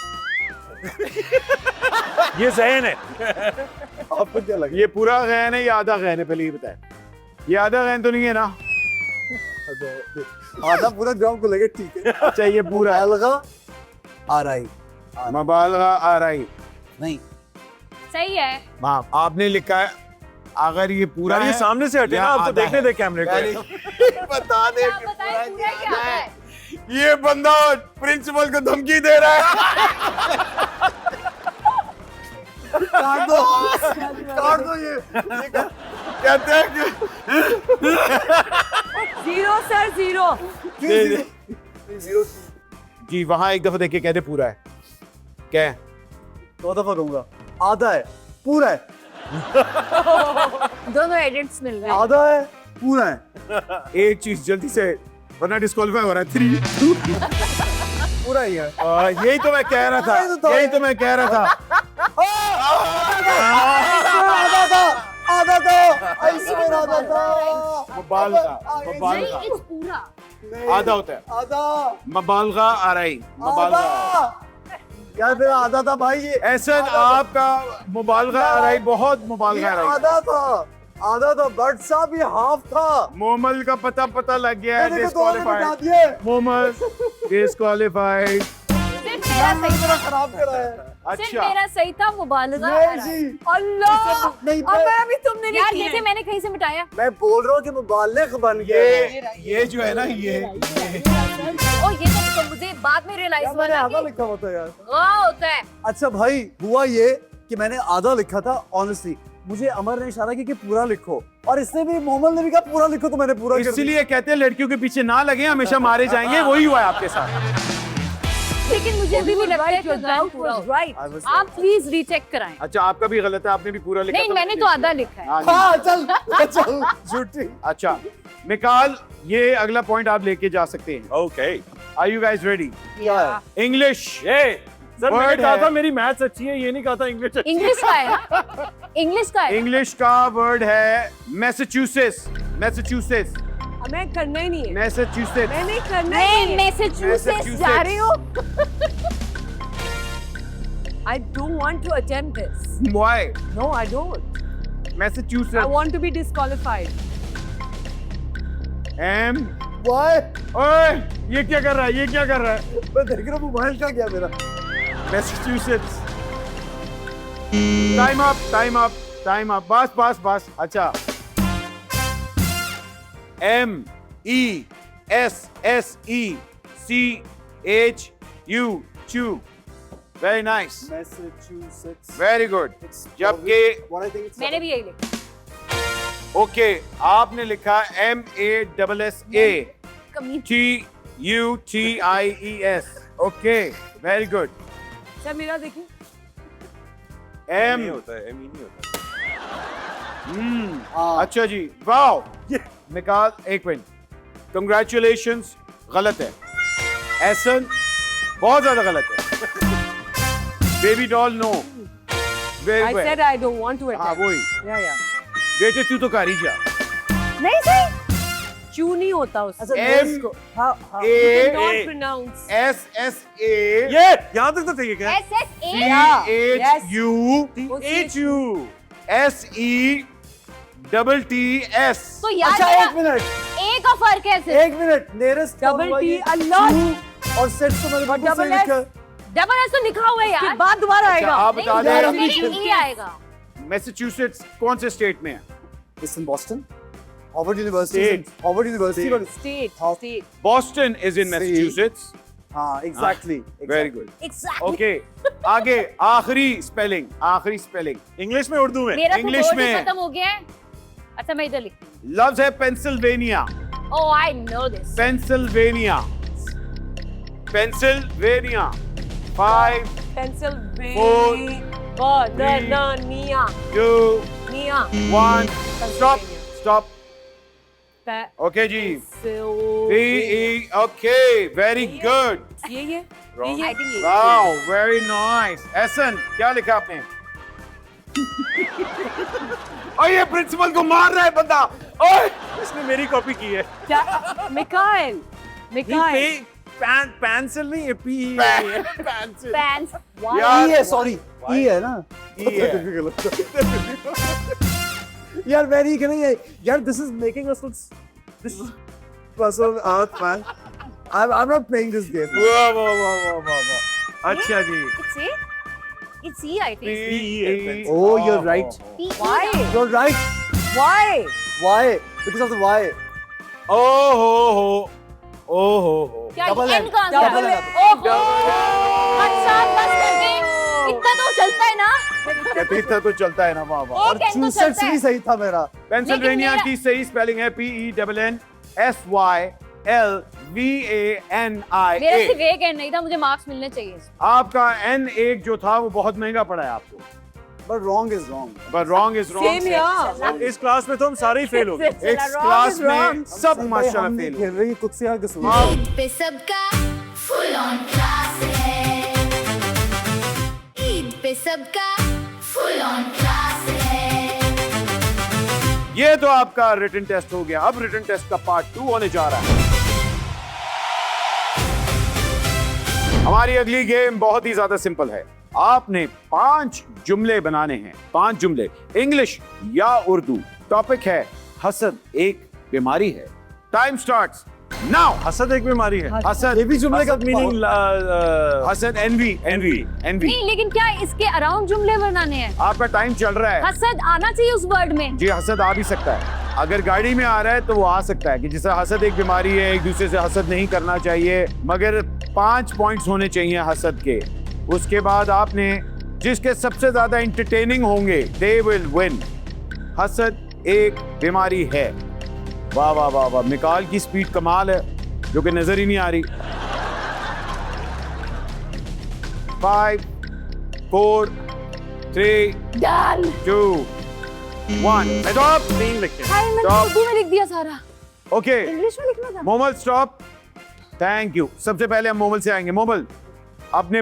ये जहन है। आपको क्या लगा? ये पूरा गैन है या आधा गैन है? पहले ये बताएं। ये आधा गैन तो नहीं है ना? आधा पूरा जवाब को लगे, ठीक है। अच्छा, ये पूरा मुबालगा आराई। मुबालगा आराई नहीं, सही है। हाँ, आपने लिखा है। अगर ये पूरा यार, ये है, सामने से हटे या ना, आप तो आधा देखने है। दे कैमरे को। बता दे कि बताएं पूरा क्या है। ये बंदा प्रिंसिपल को धमकी दे रहा है। काट दो ये कहते हैं कि 0 सर 0। जी वहां एक दफा देख के कहते पूरा है। क्या है? 2 दफा कहूंगा। आधा है, पूरा है। दोनों एडिट्स मिल रहे हैं। आधा है, पूरा है। एक चीज जल्दी से वरना डिस्क्वालीफाई हो रहा है। 3 पूरा ही है। यही तो मैं कह रहा था, यही तो मैं कह रहा था। आधा था, I swear आधा था। मुबालगा, नहीं, मुबालगा it's पूरा। आधा होता है। आधा मुबालगा आ रही, मुबालगा। यार मेरा आधा था भाई ये। ऐसा आपका मुबालगा आ रही, बहुत मुबालगा आ रही। आधा था बट साहब ये हाफ था। मोमल का पता लग गया है। मैंने कहा 2 ने मिटा डिस्क्वालीफाइड। दिए। मोमल डिस्क्वालीफाइड। सिर्फ मेरा सही मेरा था। खराब करा है। सिर्फ अच्छा मेरा सही था, मुबालगा आ नहीं रहा है। जी, अल्लाह नहीं अब अभी तुमने यार नहीं जैसे मैंने कहीं से मिटाया। मैं बोल रहा हूँ कि मुबालिग बन गया। ये जो है ना ये ओ ये तो मुझे बाद में रियलाइज यार हुआ मैंने ना आधा कि लिखा हुआ था यार। होता है। अच्छा भाई हुआ ये कि मैंने आधा लिखा था ऑनेस्टली। मुझे अमर ने इशारा किया कि पूरा लिखो और इसने भी मोहम्मद ने भी कहा पूरा लिखो तो मैंने पूरा कर दिया। इसलिए कहते हैं लड़कियों के पीछे ना लगे, हमेशा मारे जाएंगे। वही हुआ है आपके साथ। लेकिन मुझे अभी भी लगता है कि your doubt पूरा was हो। right। I was- आप प्लीज रीचेक कराएं। अच्छा आपका भी गलत है, आपने भी पूरा लिखा नहीं था। मैंने तो आधा लिखा है। हाँ, हाँ चल झूठी। अच्छा मिकाल ये अगला पॉइंट आप लेके जा सकते हैं। Okay are you guys ready? English ये सर मैंने Word कहा है। था मेरी मैथ्स अच्छी है, ये नहीं कहा था इंग्लिश अच्छी है। इंग्लिश का है। इंग्लिश का है। इंग्लिश का वर्ड है मैसेच्यूसेट्स। मैसेच्यूसेट्स, हमें करना ही नहीं है। मैसेच्यूसेट्स। मैं नहीं करना ही मैं नहीं है। मैसेच्यूसेट्स जा रही हूँ। I don't want to attempt this. Why? No, I don't. I Massachusetts. want to be disqualified. Um Why? ओए ये क्या कर रहा है? ये क्या कर रहा है? मैं देख रहा हूँ मोबाइल का क्या मेरा। Massachusetts. Time up, time up, time up. बस बस बस। अच्छा MESSECHU चू। Very nice, Massachusetts. Very good. जबकि What I think it's मैंने भी यही लिखा। ओके आपने लिखा MASSA कमी TUTIES। Okay very good. Sir मेरा देखिए। एम नहीं होता है, एम ही नहीं होता। हाँ। अच्छा जी वाओ। निकाल एक मिनट। कंग्रेचुलेशंस गलत है। एहसन बहुत ज्यादा गलत है। Baby doll no. I said I don't want to हाँ attempt. वही Yeah. बेटे तू तो कारी जा। नहीं सही। चू नहीं होता उससे। अच्छा M नोट्स को हाँ हाँ You A cannot pronounce. SSA ये यहाँ तक तो ठीक है। SSA CHUTTS। तो यार अच्छा मेरा एक मिनट A का फर्क है सिर्फ। एक मिनट नेरेस्ट Double T, अल्लाह। और सेट तो मैंने बिल्कुल double सही लिखा है। डबल एस तो लिखा हुआ है फिर यार। बाद दोबारा अच्छा आएगा। आप बता नहीं, दें मेरे E आएगा। मैसेच्यूसेट्स कौन से स्टेट में है? It's in Boston. Harvard University. State. Harvard University. State. State. How- State. Boston is in See. Massachusetts। हाँ exactly. Very good। Exactly. Okay आगे आखिरी स्पेलिंग, आखिरी स्पेलिंग। इंग्लिश में उर्दू में। मेरा तो English word ही में। खत्म हो गया है। अच्छा मैं इधर लिखती हूँ। लफ्ज है Pennsylvania. Oh I know this. Pennsylvania, Pennsylvania. 5 Pennsylvania. 2 Nia. 1 stop stop. Okay जी Pennsylvania. PE okay very good. ये I think ये। Wow very nice. एहसन क्या लिखा आपने? और ये प्रिंसिपल को मार रहा है बंदा। ओए इसने मेरी कॉपी की है। क्या? Mikhail. Mikhail. पेंसिल नहीं, पी पेंसिल। Pants. यार E है sorry. E है ना? E है। यार very नहीं है यार this is making us look this puzzle out man. I'm not playing this game. वाह वाह वाह वाह वाह वाह। अच्छा जी It's A. It's E I think. PE Oh, you're right. PE Why? You're right. Why? Why? Because of the why. ओ हो ओ हो क्या Double एन N, का आंसर double है? N. ओहो अच्छा बस कर दे इतना तो चलता है ना कहते तो चलता है ना वाह वाह। एक एन तो मैसेचुसेट्स चलता भी है सही था मेरा। पेंसिल्वेनिया मेरा- की सही स्पेलिंग है PENNSYLVANIA। मेरा सिर्फ एक एन नहीं था मुझे मार्क्स मिलने चाहिए आपका N1 जो था वो बहुत महंगा पड़ा है आपको, But wrong is wrong. पर रॉन्ग इज रॉन्ग। सेम यार इस क्लास में तो हम सारे ही फेल हो गए। इस क्लास में सब माशाल्लाह फेल खेल रही खुद से आगे सुनो। ईद पे सबका फुल ऑन क्लास है ईद पे सबका फुल ऑन क्लास है ये तो आपका रिटन टेस्ट हो गया। अब रिटन टेस्ट का पार्ट 2 होने जा रहा है। हमारी अगली गेम बहुत ही ज्यादा सिंपल है। आपने 5 जुमले बनाने हैं, 5 जुमले, इंग्लिश या उर्दू। टॉपिक है हसद एक बीमारी है। Time starts now. हसद एक बीमारी है। हसद ये भी जुमले का मीनिंग हसद एनवी एनवी एनवी। नहीं लेकिन क्या इसके अराउंड जुमले बनाने हैं आपका टाइम चल रहा है। हसद आना चाहिए उस वर्ड में जी हसद आ भी सकता है। अगर गाड़ी में आ रहा है तो वो आ सकता है कि जैसे हसद एक बीमारी है, एक दूसरे से हसद नहीं करना चाहिए, मगर 5 पॉइंट्स होने चाहिए हसद के। उसके बाद आपने जिसके सबसे ज्यादा एंटरटेनिंग होंगे दे विल विन। हसद एक बीमारी है। वाह वाह वाह वाह, मिकाल की स्पीड कमाल है जो कि नजर ही नहीं आ रही। 5 4 3 डन 2 1 स्टॉप। 3 लिखे। हाय मैंने Stop. उर्दू में लिख दिया सारा ओके इंग्लिश में लिखना था मोमल स्टॉप। Thank you. सबसे पहले हम मोमल से आएंगे। मोमल आपने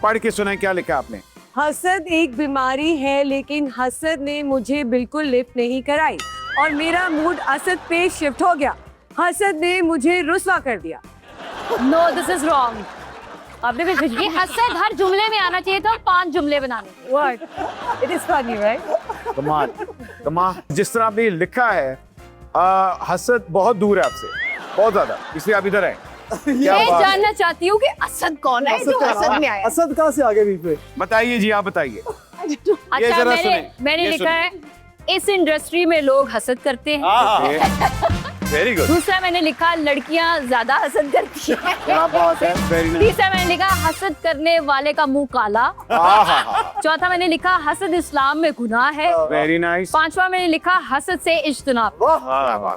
पढ़ के सुना है, क्या लिखा आपने? हसद एक बीमारी है लेकिन हसद ने मुझे बिल्कुल लिफ्ट नहीं कराई और मेरा मूड असद पे शिफ्ट हो गया। हसद ने मुझे रुस्वा कर दिया। नो दिस इज रॉन्ग आपने भी ये हसद हर जुमले में आना चाहिए था 5 जुमले बनाने What? It is funny, right? कमाल कमाल। जिस तरह आपने ये लिखा है हसद बहुत दूर है आपसे, बहुत ज्यादा, इसलिए आप इधर आए। क्या मैं बात है? जानना चाहती हूँ कि असद कौन है जो हसद में आया असद कहाँ से आगे बीच में? बताइए जी, आप बताइए। ये अच्छा जरा सुने, मैंने ये लिखा सुने। है इस इंडस्ट्री में लोग हसद करते हैं वेरी गुड। दूसरा मैंने लिखा लड़कियां ज्यादा हसद करती हैं क्या बात है, वेरी नाइस। तीसरा मैंने लिखा हसद करने वाले का मुंह काला चौथा मैंने लिखा हसद इस्लाम में गुनाह है वेरी नाइस। 5वां मैंने लिखा हसद से इज्तनाब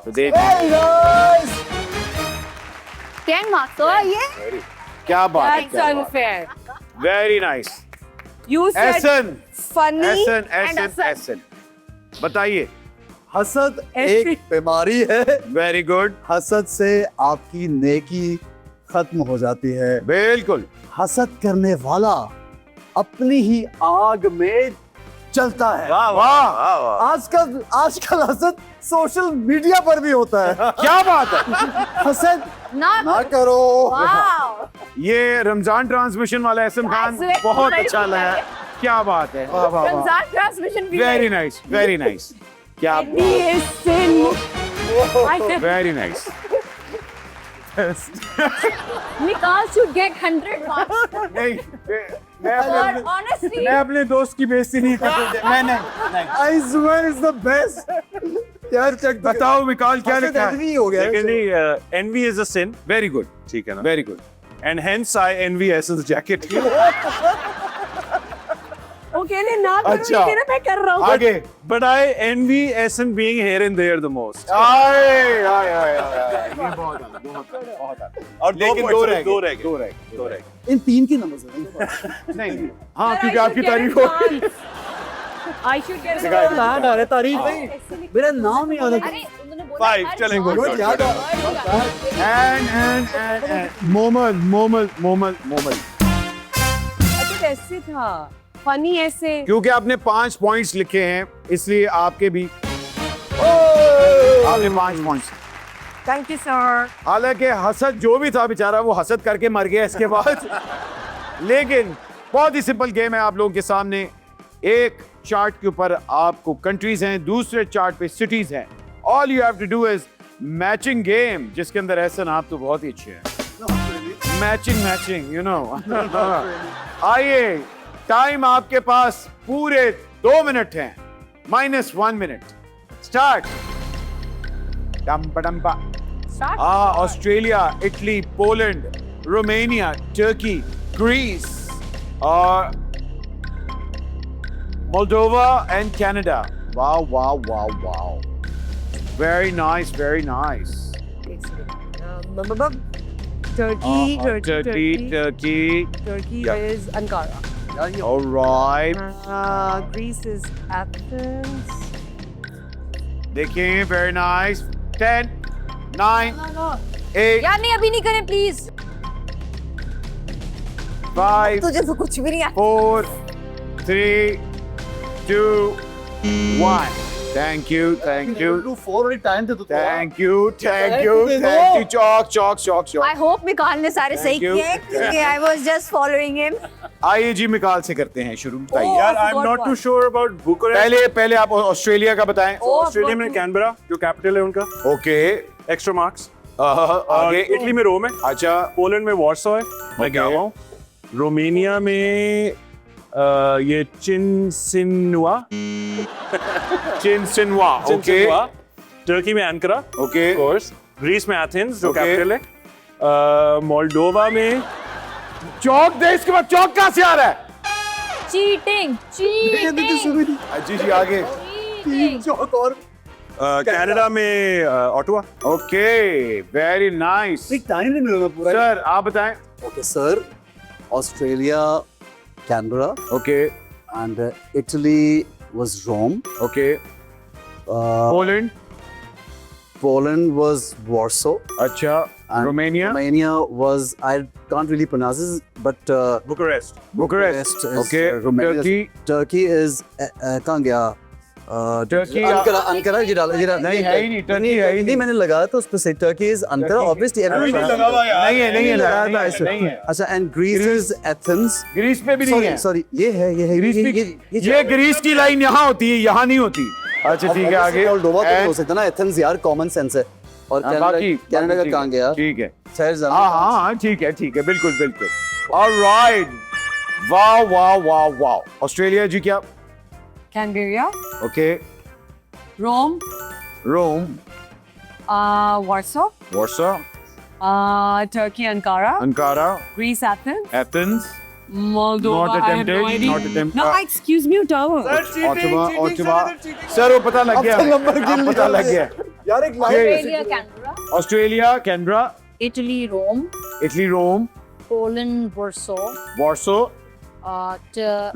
तो देख 10 मार्क्स तो ये क्या बात है, That's क्या बात। unfair. Very nice. You said essence funny essence and एसन असद. एसन बताइए। हसद ऐसे- एक बीमारी है। वेरी गुड, हसद से आपकी नेकी खत्म हो जाती है। बिल्कुल। हसद करने वाला अपनी ही आग में जलता है। वाह वाह। आजकल हसद सोशल मीडिया पर भी होता है। क्या बात है। हसद ना ना करो। वाओ ये रमजान ट्रांसमिशन वाला एसएम खान That's बहुत very अच्छा लगा। good. क्या बात है, वाह वाह वाह। रमजान ट्रांसमिशन भी वेरी नाइस, वेरी नाइस। क्या He is sin. I said very nice. Nikal should get 100 marks नहीं, मैं और अपने honestly मैं अपने दोस्त की बेइज्जती नहीं करता। मैं नहीं। I swear is the best। यार चेक बताओ विकाल क्या लिखा है? हो गया लेकिन नहीं, envy is a sin, very good, ठीक है ना? Very good. And hence I envy Essen's jacket. वो कहने ना करो अच्छा। लेकिन मैं कर रहा हूँ। आगे। But I envy Essen being here and there the most. आए आए आए आए, ये बहुत है, बहुत है। और लेकिन दो रह दो गए, रह गए, दो रह गए, दो रह गए। इन 3 की नंबर नहीं, हाँ But क्योंकि I आपकी should get तारीफ a हो। chance. I should get a chance. अरे तारीफ नहीं, मेरा नाम ही अलग अरे उन्होंने बोला 5 हर चलें, बात- good, याद एंड मोमल अच्छा तो ऐसे था फनी ऐसे क्योंकि आपने 5 पॉइंट्स लिखे हैं इसलिए आपके भी आपने 5 पॉइंट्स। Thank you sir. हालांकि हसद जो भी था बेचारा वो हसद करके मर गया इसके बाद। लेकिन बहुत ही सिंपल गेम है आप लोगों के सामने। एक चार्ट के ऊपर आपको कंट्रीज हैं, दूसरे चार्ट पे सिटीज हैं। All you have to do is matching game, जिसके अंदर एहसन आप तो बहुत ही अच्छे हैं। Matching you know. आइए, टाइम आपके पास पूरे 2 मिनट हैं, -1 मिनट। स्टार्ट। डम्पा Start. Australia, Italy, Poland, Romania, Turkey, Greece और Moldova and Canada. Wow wow wow wow. Very nice, very nice. Turkey, Turkey. Turkey Yeah. is Ankara. All right. Greece is Athens. देखिए, very nice. 10, 9, 8, यार नहीं अभी नहीं करें please. 5, तुझे तो कुछ भी नहीं आता. 4, 3, 2, 1. Thank you, thank you. Do 4 वाली टाइम दे दो. Thank you, thank you, thank you. Chalk. I hope Mikaal ने सारे सही Thank you. किए क्योंकि I was just following him. आइए जी, मिकाल से करते हैं शुरू. बताइए. यार I am forgot not to one. Sure about Bucharest. पहले आप ऑस्ट्रेलिया का बताएं. ऑस्ट्रेलिया में कैनबरा जो कैपिटल है उनका, ओके. Extra marks. आगे. इटली में रोम है. अच्छा. पोलैंड में वॉर्सो है, मैं गया हुआ हूँ. रोमानिया में ये चिनसिनवा. चिनसिनवा. ओके. टर्की में एंकरा, ओके. Of course. ग्रीस में एथेंस जो Okay. कैपिटल है. मोल्डोवा में चौक दे, इसके बाद चौक कहाँ से आ रहा है? चीटिंग. जी आगे. चौक और कनाडा में ऑटवा. Okay, very nice. एक टाइम नहीं मिलेगा पूरा. सर आप बताएं. Okay sir, Australia Canberra okay. and Italy was Rome. Okay. Poland. Poland was Warsaw. अच्छा. And Romania. Romania was, I can't really pronounce this, but Bucharest. Bucharest. is, okay. Romania. Turkey. Turkey is कहाँ गया? Turkey, Ankara ये डाला नहीं, है ही नहीं, Turkey है ही नहीं। नहीं मैंने लगाया तो उस पे से Turkey is Ankara obviously everyone नहीं है लगाया था ऐसे. नहीं है. अच्छा and Greece is Athens. Greece पे भी नहीं है. Sorry ये है ग्रीस भी. ये ग्रीस की लाइन यहाँ होती है, यहाँ नहीं होती. अच्छा ठीक है, आगे. मोल्डोवा तो नहीं हो And- सकता ना. एथेंस यार कॉमन सेंस है. और हाँ, बाकी कनाडा का ठीक कहाँ है, गया? ठीक है. खैर जाना. हाँ ठीक है, बिल्कुल. ऑलराइट. वाओ. ऑस्ट्रेलिया जी क्या? Canberra, okay. Rome, Rome. Warsaw, Warsaw. Turkey, Ankara, Ankara. Greece, Athens, Athens. Moldova. Not I have attempted, no idea. not attempted. No, excuse me, Ottawa. Ottawa. Sir वो पता लग गया. नंबर गिन अब पता लग गया. यार एक Australia, Canberra, Australia, Canberra, Italy, Rome, Italy, Rome, Poland, Warsaw, Warsaw,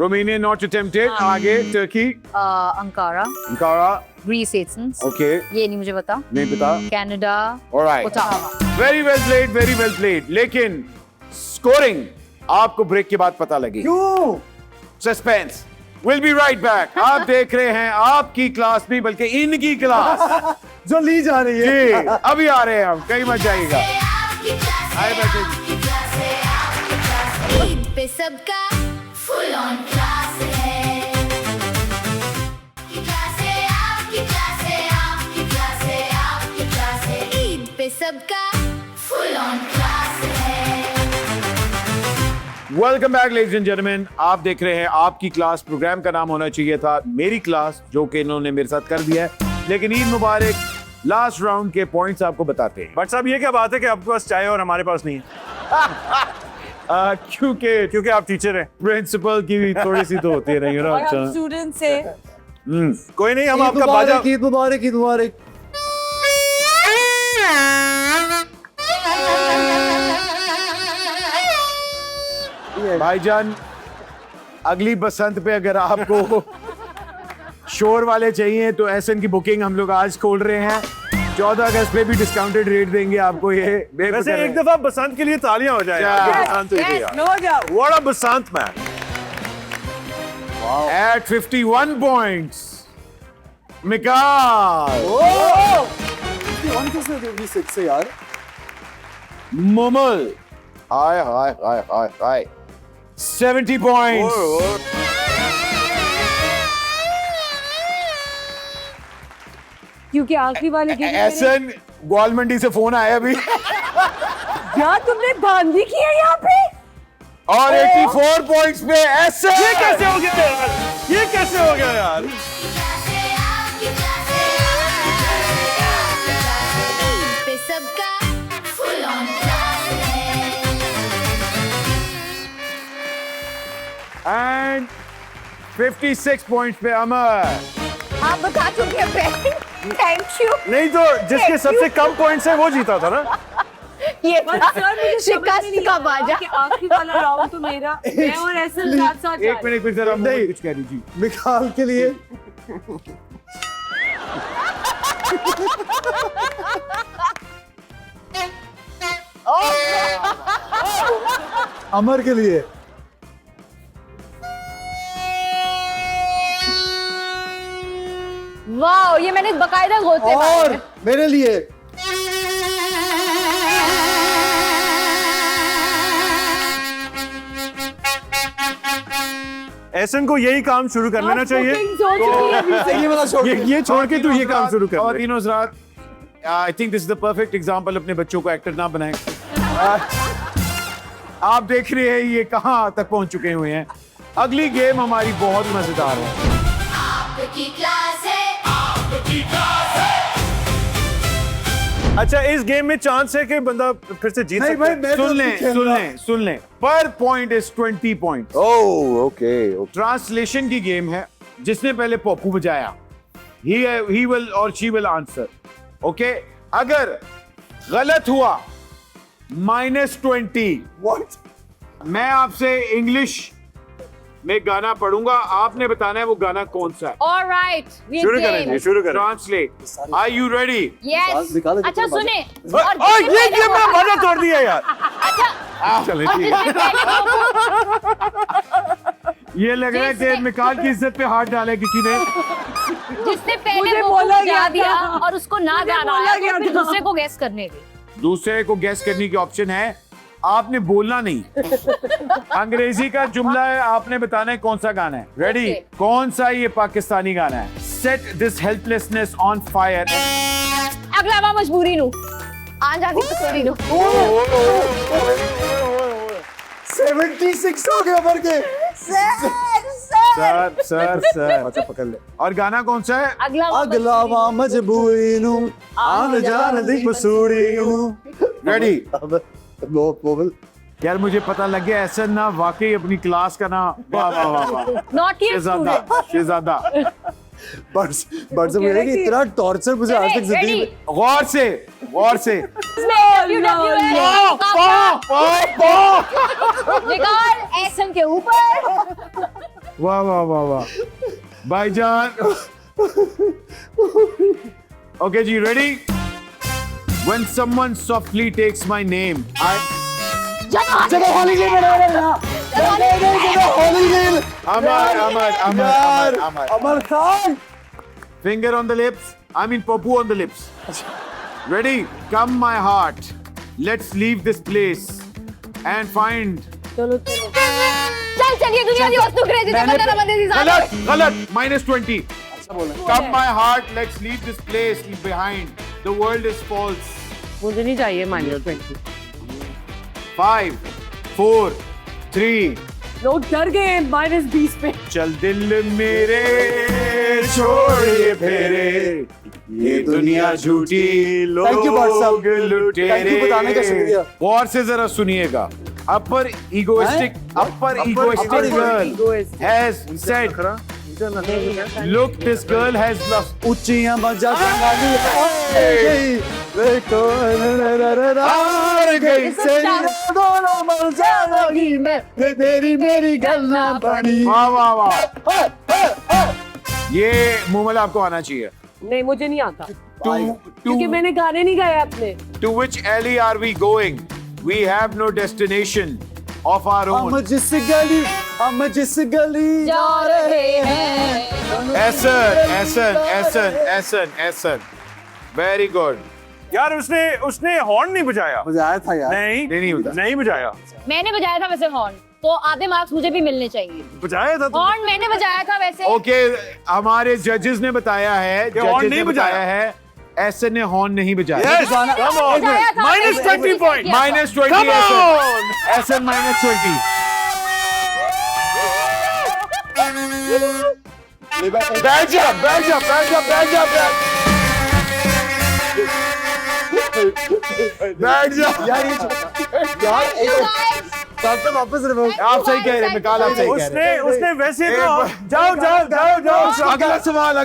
Romania not attempted. आगे. Turkey. Ankara, Ankara. Greece, Athens. Okay. ये नहीं मुझे पता. नहीं पता. Canada, alright. Ottawa. Very well played. लेकिन स्कोरिंग आपको ब्रेक के बाद पता लगेगी. क्यों? Suspense. We'll be right back. आप देख रहे हैं आपकी क्लास नहीं बल्कि इनकी क्लास जो ली जा रही है. जी. अभी आ रहे हैं हम, कहीं मत जाइएगा. आपकी क्लास आए है, बैठे. आपकी क्लास है, आपकी क्लास है। ईद पे सबका फुल ऑन क्लास है। आपकी क्लास है, आपकी क्लास है, आपकी क्लास है, आपकी क्लास है। ईद पे सबका फुल ऑन क्लास है। Welcome back ladies and gentleman. आप देख रहे हैं आपकी क्लास. प्रोग्राम का नाम होना चाहिए था मेरी क्लास, जो कि इन्होंने मेरे साथ कर दिया है. लेकिन ईद मुबारक. लास्ट राउंड के पॉइंट्स आपको बताते हैं. बट साहब ये क्या बात है कि आपके पास चाय और हमारे पास नहीं है? क्योंकि आप टीचर हैं. प्रिंसिपल की भी थोड़ी सी तो होती है नहीं ना. और हम अच्छा. स्टूडेंट से कोई नहीं, हम आपका बाजा. ईद मुबारक. भाईजान, अगली बसंत पे अगर आपको शोर वाले चाहिए तो एसएन की बुकिंग हम लोग आज खोल रहे हैं. 14 अगस्त पे भी डिस्काउंटेड रेट देंगे आपको. ये वैसे एक दफा बसंत के लिए तालियां हो जाए. Yeah. बसंत के लिए. No doubt. What a Basant man. at 51 points. Mikaal. One किसने दी थी 6 से यार? मुमल. हाय. 70 points. क्योंकि आखिरी वाले के एसएन ग्वाल मंडी से फोन आया अभी. क्या तुमने धांधली की है यहाँ पे? और 84 पॉइंट्स पे एसएन. ये कैसे हो गया यार? ये कैसे हो गया यार? क्लास है, आपकी क्लास है, आपकी क्लास है, आपकी क्लास है। ईद पे सबका 56 पॉइंट्स पे अमर। आप बता चुके हैं। Thank you. नहीं तो जिसके सबसे कम पॉइंट्स है वो जीता था ना। ये पर सर मुझे समझ में शिकस्त नहीं का आ रहा बाजा। कि आखिरी वाला राउंड तो मेरा मैं और एसल साथ साथ जा एक मिनट फिर जरा नहीं। कुछ कह दीजिए। मिखाल के लिए अमर के लिए वाह, ये मैंने बकायदा गोते मारे और हैं। मेरे लिए एसन को यही काम शुरू कर लेना चाहिए। ये वाला छोड़ ये छोड़ के तू ये काम शुरू कर और ले। तीनों हज़रात, I think this is the perfect example. अपने बच्चों को एक्टर ना बनाएं। आप देख रहे हैं ये कहां तक पहुंच चुके हुए हैं। अगली गेम हमारी बहुत मजेदार है। आपकी क्लास है अच्छा, इस गेम में चांस है कि बंदा फिर से जीत नहीं सकता भाई, है। मैं तो सुन नहीं लें, खेल सुन रहा। लें, सुन लें। पर point is 20 point. Oh okay okay. Translation की गेम है। जिसने पहले पॉपू बजाया ही विल और शी विल आंसर। ओके, अगर गलत हुआ -20। What? मैं आपसे इंग्लिश में गाना पढ़ूंगा, आपने बताना है वो गाना कौन सा है। ऑलराइट, शुरू करेंगे, शुरू करें। Translate. Are you ready? Yes. निकालो, अच्छा निकालो, सुने। ओए ये गेम में मजा तोड़ दिया यार। अच्छा, चले और ठीक है। जिसने पहले ये लग रहा है कि जिसने- मिकाल की इज्जत पे हाथ डाला है किसी ने। जिसने पहले मुझे वो बोला बजा गया दिया था। और उसको ना मुझे गाना बोला आया गया तो फिर था। दूसरे को गैस करने दी। दूसरे को गैस करने की ऑप्शन है, आपने बोलना नहीं। अंग्रेजी का जुमला है, आपने बताना है कौन सा गाना है। रेडी? Okay. कौन सा ये पाकिस्तानी गाना है? Set this helplessness on fire. अगला वा मजबूरी नु आ जाती तो सॉरी नु। 76 हो गए अमर के। सर सर सर अच्छा पकड़ ले। और गाना कौन सा है? अगला वा अगला वा मजबूरी नु आन जान दी कसूरी नु। रेडी? अब वो बोल यार मुझे पता लग गया ऐसा ना वाकई अपनी क्लास का ना। वाह वाह वाह वाह। नॉट येट शहजादा, स्टूडेंट। शहजादा। बर्ड्स बर्ड्स मुझे कि इतना टॉर्चर मुझे आज तक जिंदगी में गौर से, गौर से। निकाल एसन के ऊपर। वाह वाह वाह वाह भाईजान। ओके जी, ready? When someone softly takes my name, जगह हॉलीडे बना रहा holiday Amar Amar Amar Amar Amar Khan finger on the lips. I mean Popu on the lips. Ready? Come my heart. Let's leave this place and find. चलो चलो चल चल ये दुनिया की वस्तु खरीदी तो बंदा बंदे दी गलत गलत -20. Come my heart. Let's leave this place behind. The world is false. मुझे नहीं चाहिए -20। 5, 4, 3. लोग डर गए -20 पे। चल दिल मेरे छोड़ ये फेरे, ये दुनिया झूठी Thank you, भाई साहब। लोग लुटेरे। Thank you बताने का शुक्रिया। गौर से जरा सुनिएगा। Upper egoistic girl egoistic. Has said, look this girl has lost. ऊंचियां मजा संगाली गई देखो हार गई। दोनों मर जाएगी मैं तेरी मेरी गलना पड़ी वाह वाह वाह। ये मुमल आपको आना चाहिए। नहीं मुझे नहीं आता To क्योंकि मैंने गाने नहीं गाए अपने। to which alley are we going? We have no destination of our हम own. जिस गली जा रहे हैं। Essen. Very good. यार उसने हॉर्न नहीं बजाया। मजा आया था यार नहीं होता। नहीं बजाया। मैंने बजाया था वैसे हॉर्न, तो आधे मार्क्स मुझे भी मिलने चाहिए। बजाया था तो हॉर्न मैंने बजाया था वैसे। ओके, हमारे जजेस ने बताया है, horn जजेस नहीं ने बताया बजाया। है एसन ने हॉर्न नहीं बजाया। Yes, come on. बजाया था, -20 मैंने point. किया था। -20 Come on. एसन -20। बैठ जा। यार ये यार You guys, डॉक्टर वापस रिवर्स। आप सही कह रहे हैं मिकाल, आप सही कह रहे हैं। उसने वैसे तो जाओ जाओ जाओ जाओ, अगला सवाल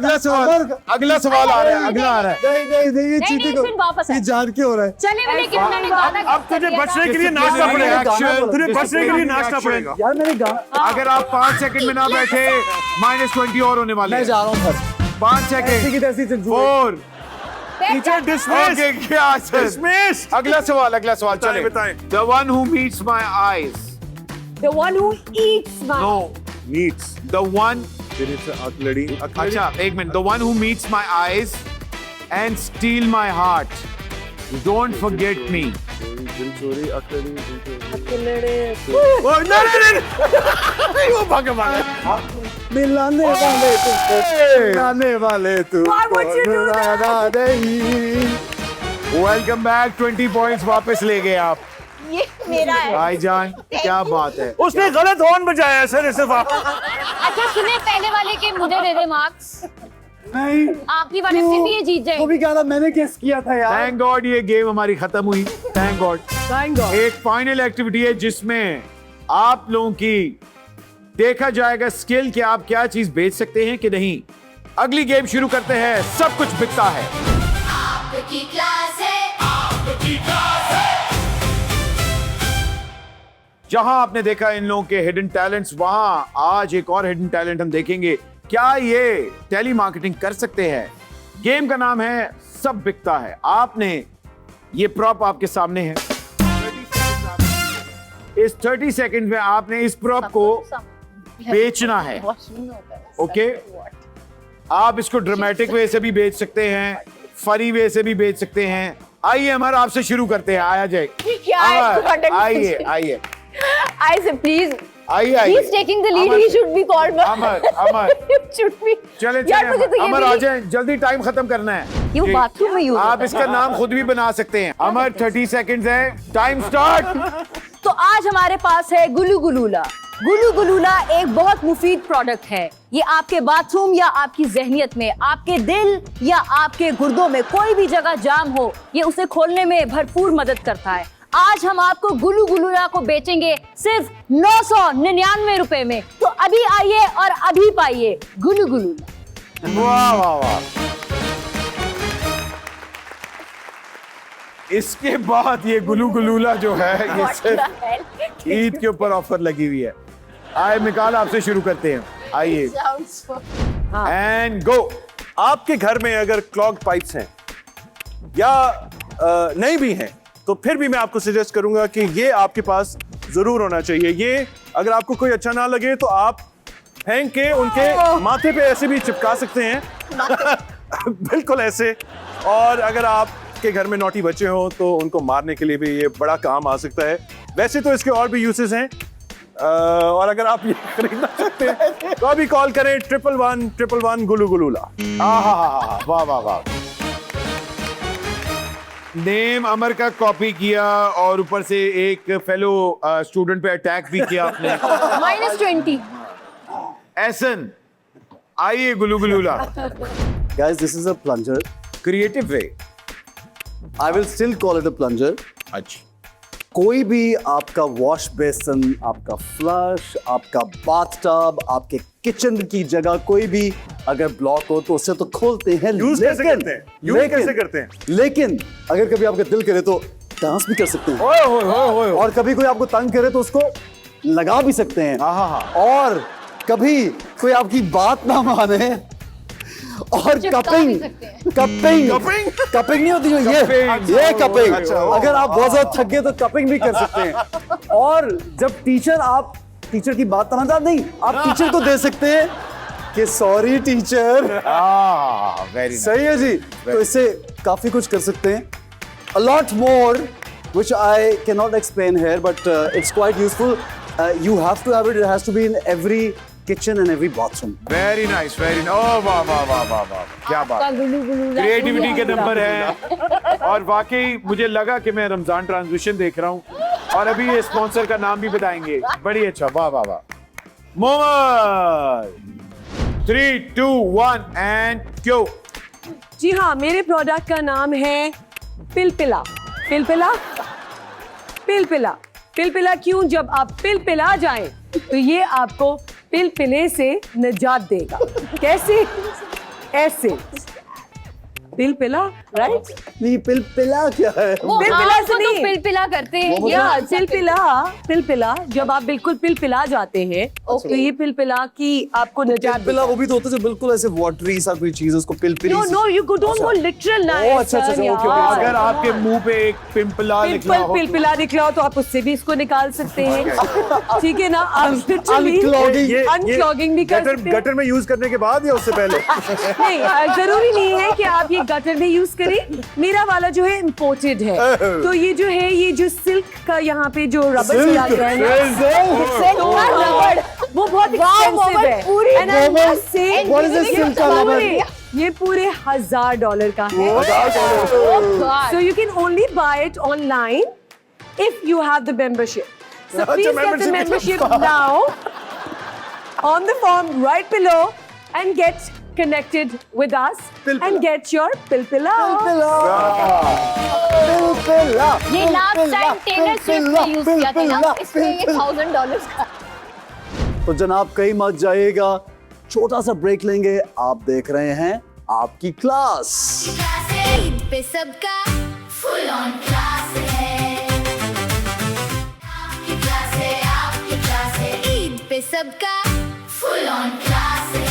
आ रहा है, अगला आ रहा है। नहीं ये नहीं, चीटिंग फिर वापस ये है। जान के हो रहा है। चले मैंने कितने ने गाना अब तुझे बचने के लिए नाचना पड़ेगा, तुझे बचने के लिए नाचना पड़ेगा। यार मैंने गाना, अगर आप 5 सेकंड में ना बैठे -20 और होने वाले मैं हैं। जा रहा हूँ घर। 5 ऐसी की सेकंड, तैसी चल 4। टीचर डिसमिस, ओके, क्या सर? डिसमिस। अगला सवाल चले। बताएं। The one who meets my eyes. The one who eats my. No, needs the one. तेरे से अकलड़ी अच्छा, एक minute. The one who meets my eyes and steal my heart. Don't forget me. दिल चोरी अकलड़ी वो भागा। मिलाने वाले तू Why would you do that? Welcome back. 20 points वापस ले गए आप। ये मेरा है। भाईजान, क्या बात है। उसने गलत हॉर्न बजाया है सर, सिर्फ अच्छा सुने, पहले वाले के मुझे दे दे मार्क्स। नहीं, आखिरी वाले फिर भी ये जीत वो जाए। भी गाना मैंने गेस किया था यार। थैंक गॉड ये गेम हमारी खत्म हुई। Thank God. Thank God. एक फाइनल एक्टिविटी है जिसमें आप लोगों की देखा जाएगा स्किल कि आप क्या चीज बेच सकते हैं कि नहीं। अगली गेम शुरू करते हैं। सब कुछ बिकता है। आपकी क्लास है, जहां आपने देखा इन लोगों के हिडन टैलेंट्स, वहां आज एक और हिडन टैलेंट हम देखेंगे। क्या ये टेली मार्केटिंग कर सकते हैं? गेम का नाम है सब बिकता है। आपने ये प्रॉप आपके सामने है। इस 30 सेकंड में आपने इस प्रॉप को बेचना है। ओके, आप इसको ड्रामेटिक वे से भी बेच सकते हैं, फनी वे से भी बेच सकते हैं। आइए अमर, आपसे शुरू करते हैं। आया जाए क्या है अमर, product? आइए आइए I say please. आइए He's आइए। taking the lead. Amar He से- should be called. Amar should be. चले यार मुझे तो चले ये अमर भी आ नहीं- जाए, जल्दी टाइम खत्म करना है। ये वो जी। बाथरूम में यूज आप इसका नाम खुद भी बना सकते हैं। अमर 30 सेकंड्स है, टाइम स्टार्ट। तो आज हमारे पास है गुलू गुलूला। गुलू गुलूला एक बहुत मुफीद प्रोडक्ट है। ये आपके बाथरूम या आपकी जहनियत में, आपके दिल या आपके गुर्दों में कोई भी जगह जाम हो, ये उसे खोलने में भरपूर मदद करता है। आज हम आपको गुलू गुलूला को बेचेंगे सिर्फ 999 रुपए में। तो अभी आइए और अभी पाइए गुलू गुलूला। वाह वाह वाह। इसके बाद ये गुलू गुलूला जो है ये सिर्फ ईद के ऊपर ऑफर लगी हुई है। आए मिकाल, आपसे शुरू करते हैं। आइए एंड गो। आपके घर में अगर क्लॉग पाइप्स हैं या नहीं भी हैं, तो फिर भी मैं आपको सजेस्ट करूंगा कि ये आपके पास जरूर होना चाहिए। ये अगर आपको कोई अच्छा ना लगे तो आप फेंक के उनके माथे पे ऐसे भी चिपका सकते हैं बिल्कुल ऐसे। और अगर आपके घर में नौटी बच्चे हो तो उनको मारने के लिए भी ये बड़ा काम आ सकता है। वैसे तो इसके और भी यूसेस हैं, और अगर आप ये खरीदना चाहते हैं तो अभी कॉल करें 111 गुलू गुलूला। वाह वाह वाह। नेम अमर का कॉपी किया और ऊपर से एक फेलो स्टूडेंट पे अटैक भी किया आपने। -20। एहसन, आइए गुलू गुलूला। Guys, this is a plunger. Creative way. I will still call it a plunger. अच्छा, कोई भी आपका वॉश बेसिन, आपका फ्लश, आपका बाथटब, आपके किचन की जगह कोई भी अगर ब्लॉक हो तो उसे तो खोलते हैं। यूज कैसे करते हैं? यूज कैसे करते हैं? लेकिन अगर कभी आपका दिल करे तो डांस भी कर सकते हैं। ओए होए होए होए। और कभी कोई आपको तंग करे तो उसको लगा भी सकते हैं। और कभी कोई आपकी बात ना माने और कपिंग कपिंग कपिंग नहीं होती जो ये कपिंग। अच्छा, अगर आप बहुत ज्यादा थक गए तो कपिंग भी कर सकते हैं। और जब टीचर की बात ना नहीं, आप टीचर को दे सकते हैं कि सॉरी टीचर। वेरी सही है जी। तो इससे काफी कुछ कर सकते हैं। A lot more which I cannot explain here, but it's quite useful. You have to have it. It has to be in every kitchen and every bathroom. Very nice, very nice. Oh वाह वाह वाह वाह वाह, क्या बात। गुलू गुलूला creativity के number है। और वाकई मुझे लगा कि मैं रमजान ट्रांजिशन देख रहा हूँ। और अभी ये स्पॉन्सर का नाम भी बताएंगे। बड़ी अच्छा, वाह वाह वाह। मोहम्मद 3, 2, 1 एंड क्यों। जी हाँ, मेरे प्रोडक्ट का नाम है पिलपिला। पिलपिला पिलपिला पिलपिला क्यों? जब आप पिलपिला जाएं तो ये आपको पिलपिले से निजात देगा। कैसे? ऐसे पिलपिला, राइट? नहीं पिलपिला क्या है? वो पिलपिला आम से को तो नहीं। पिलपिला करते हैं। या पिलपिला जब आप बिल्कुल पिलपिला जाते हैं तो ये पिलपिला की आपको निजात पिलपिला वो भी तो होता है जो बिल्कुल ऐसे वाटरी सा कोई चीज है, उसको पिलपिली no no you don't go literal ना। ओह, अच्छा, ओके, ओके। अगर आपके मुंह पे एक पिंपला निकला हो पिलपिला निकला हो तो आप उससे भी इसको निकाल सकते हैं। ठीक है ना? आप लिटरली Unclogging। अनक्लॉगिंग भी कर गटर सकते हैं। गटर में यूज करने के बाद या उससे पहले? नहीं, जरूरी नहीं है कि आप ये गटर में यूज करें। मेरा वाला जो है इम्पोर्टेड है, तो ये जो है ये जो सिल्क का यहाँ पे जो रबर लगा गया है ना, तो वो बहुत एक्सपेंसिव है। And I must say, What is this silk का rubber? ये पूरे $1000 का है। So you can only buy it online if you have the membership. So please get the membership now on the form right below and get connected with us and get your pilpila. ये last time Taylor Swift ने use किया था ना, इसमें ये $1000 का। तो जनाब कहीं मत जाइएगा, छोटा सा ब्रेक लेंगे। आप देख रहे हैं आपकी क्लास। क्लास है ईद पे सबका फुल ऑन क्लास है। आपकी क्लास है ईद पे सबका फुल ऑन क्लास है।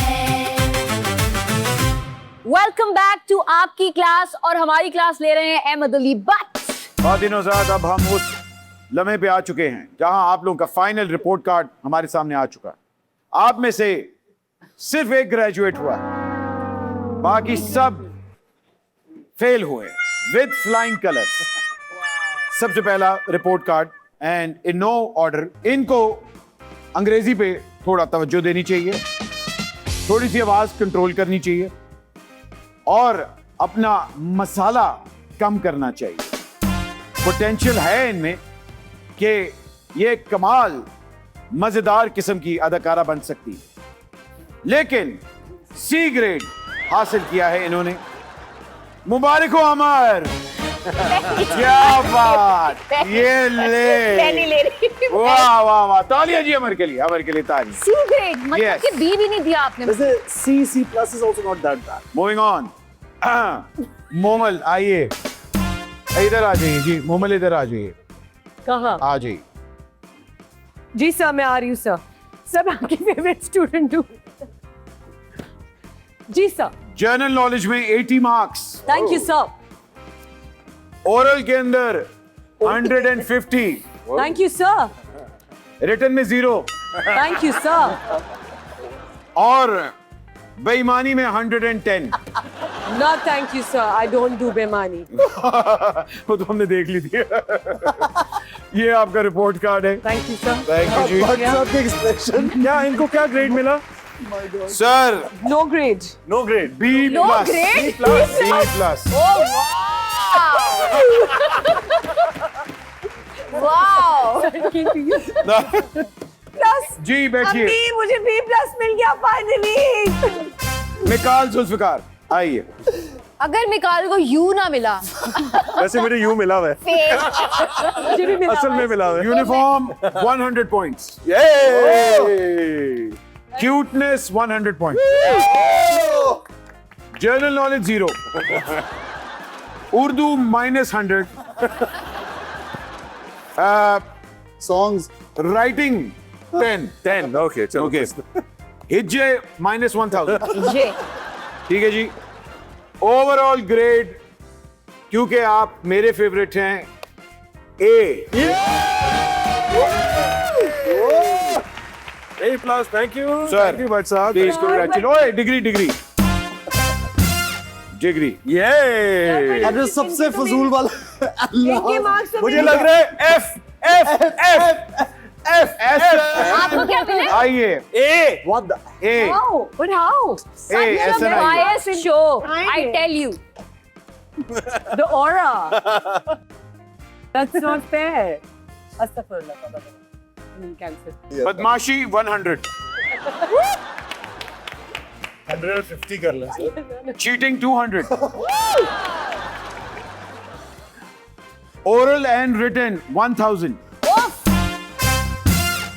वेलकम बैक टू आपकी क्लास, और हमारी क्लास ले रहे हैं अहमद अली बट। खातिन-ओ-ज़ात, अब हम उस लम्हे पे आ चुके हैं जहां आप लोगों का फाइनल रिपोर्ट कार्ड हमारे सामने आ चुका है। आप में से सिर्फ एक ग्रेजुएट हुआ है, बाकी सब फेल हुए विद फ्लाइंग कलर्स। सबसे पहला report card, and in no order, इनको अंग्रेजी पे थोड़ा तवज्जो देनी चाहिए, थोड़ी सी आवाज कंट्रोल करनी चाहिए और अपना मसाला कम करना चाहिए। पोटेंशियल है इनमें कि ये कमाल मजेदार किस्म की अदाकारा बन सकती है, लेकिन सी ग्रेड हासिल किया है इन्होंने। मुबारक हो अमर, क्या बात, ये नहीं ले ले रही। वाह वाह वाह, तालियां जी अमर के लिए तालियां। सी ग्रेड मतलब Yes. कि बी भी नहीं दिया आपने। वैसे C+ is also not that bad. Moving on. Momal आइए, इधर आ जाइए जी, मोमल इधर आ जाइए, कहाँ? आ जाइए। जी सर, मैं आ रही हूँ सर। सर मैं आपकी फेवरेट स्टूडेंट हूँ। जी सर। जनरल नॉलेज में 80 marks, thank you sir. Oral के अंदर 150, थैंक यू सर। रिटन में 0 थैंक यू सर। और बेईमानी में 110। No, thank you, sir. I don't do बेमानी। वो तो हमने देख ली थी। ये आपका रिपोर्ट कार्ड है। Thank you, sir. Thank you जी। But sir, the expression. क्या इनको क्या ग्रेड मिला? Sir No grade. No grade. B+, No grade? B+। Wow. Plus, जी बैठिए। अम्मी मुझे B+ मिल गया finally। मिकाल जुल्फिकार आइए। अगर मिकाल को यू ना मिला, वैसे मुझे यू मिला हुआ है, फेल। मुझे भी मिला असल हुआ में है। मिला हुआ है। Uniform 100 points, cuteness 100 points, general knowledge 0, Urdu -100, Songs. Writing 10, 10 okay चलो। ओके, हिज्जे -1000। जे ठीक है जी। ओवरऑल ग्रेड, क्योंकि आप मेरे फेवरेट हैं, A। A+, thank you. Sir, thank you Bhatt साहब। Please congratulate. ओए डिग्री डिग्री डिग्री। ये अब जो सबसे फजूल वाला इनके marks तो मुझे मिल लग रहा है F F F F आपको क्या मिला? आइए A। What the? A How? But how? A ऐसा नहीं। Bias show. I tell you. The aura. That's not fair. Astaghfirullah. Cancel. बदमाशी 100, 150 कर ले। चीटिंग 200, ओरल एंड रिटन 1000,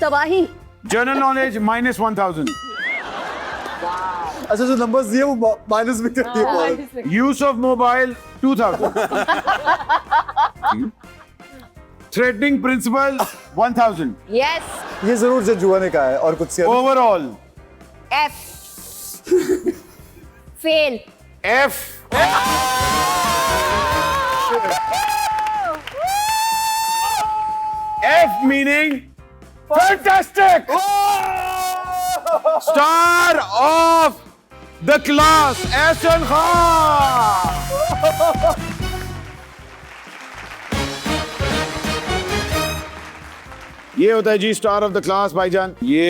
तबाही। जनरल नॉलेज -1000, अच्छा जो नंबर्स दिए वो माइनस भी कर दिए। Use of mobile 2000, threatening principal 1000, yes. ये जरूर जो जुआ ने कहा है और कुछ से overall F. Fail. F, F meaning fantastic, star of the class, Ehsan Khan. ये होता है जी स्टार ऑफ द क्लास भाईजान। ये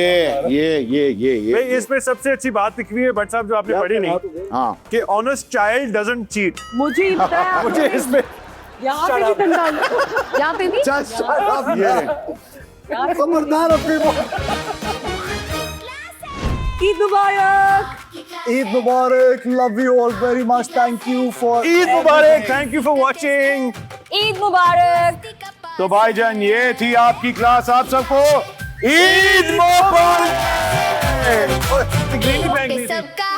भाई इसमें सबसे अच्छी बात लिखी हुई है भट्ट साहब जो आपने पढ़ी नहीं, हाँ कि ऑनेस्ट चाइल्ड डजंट चीट। मुझे ही पता है। मुझे इसमें यहाँ पे भी दंडाल। यहाँ पे भी। खबरदार अपनी ईद मुबारक। ईद मुबारक, love you all very much, thank you for Eid मुबारक, thank you for watching. Eid मुबारक। तो भाईजान ये थी आपकी क्लास, आप सबको ईद मुबारक। ग्रीन बैग सबका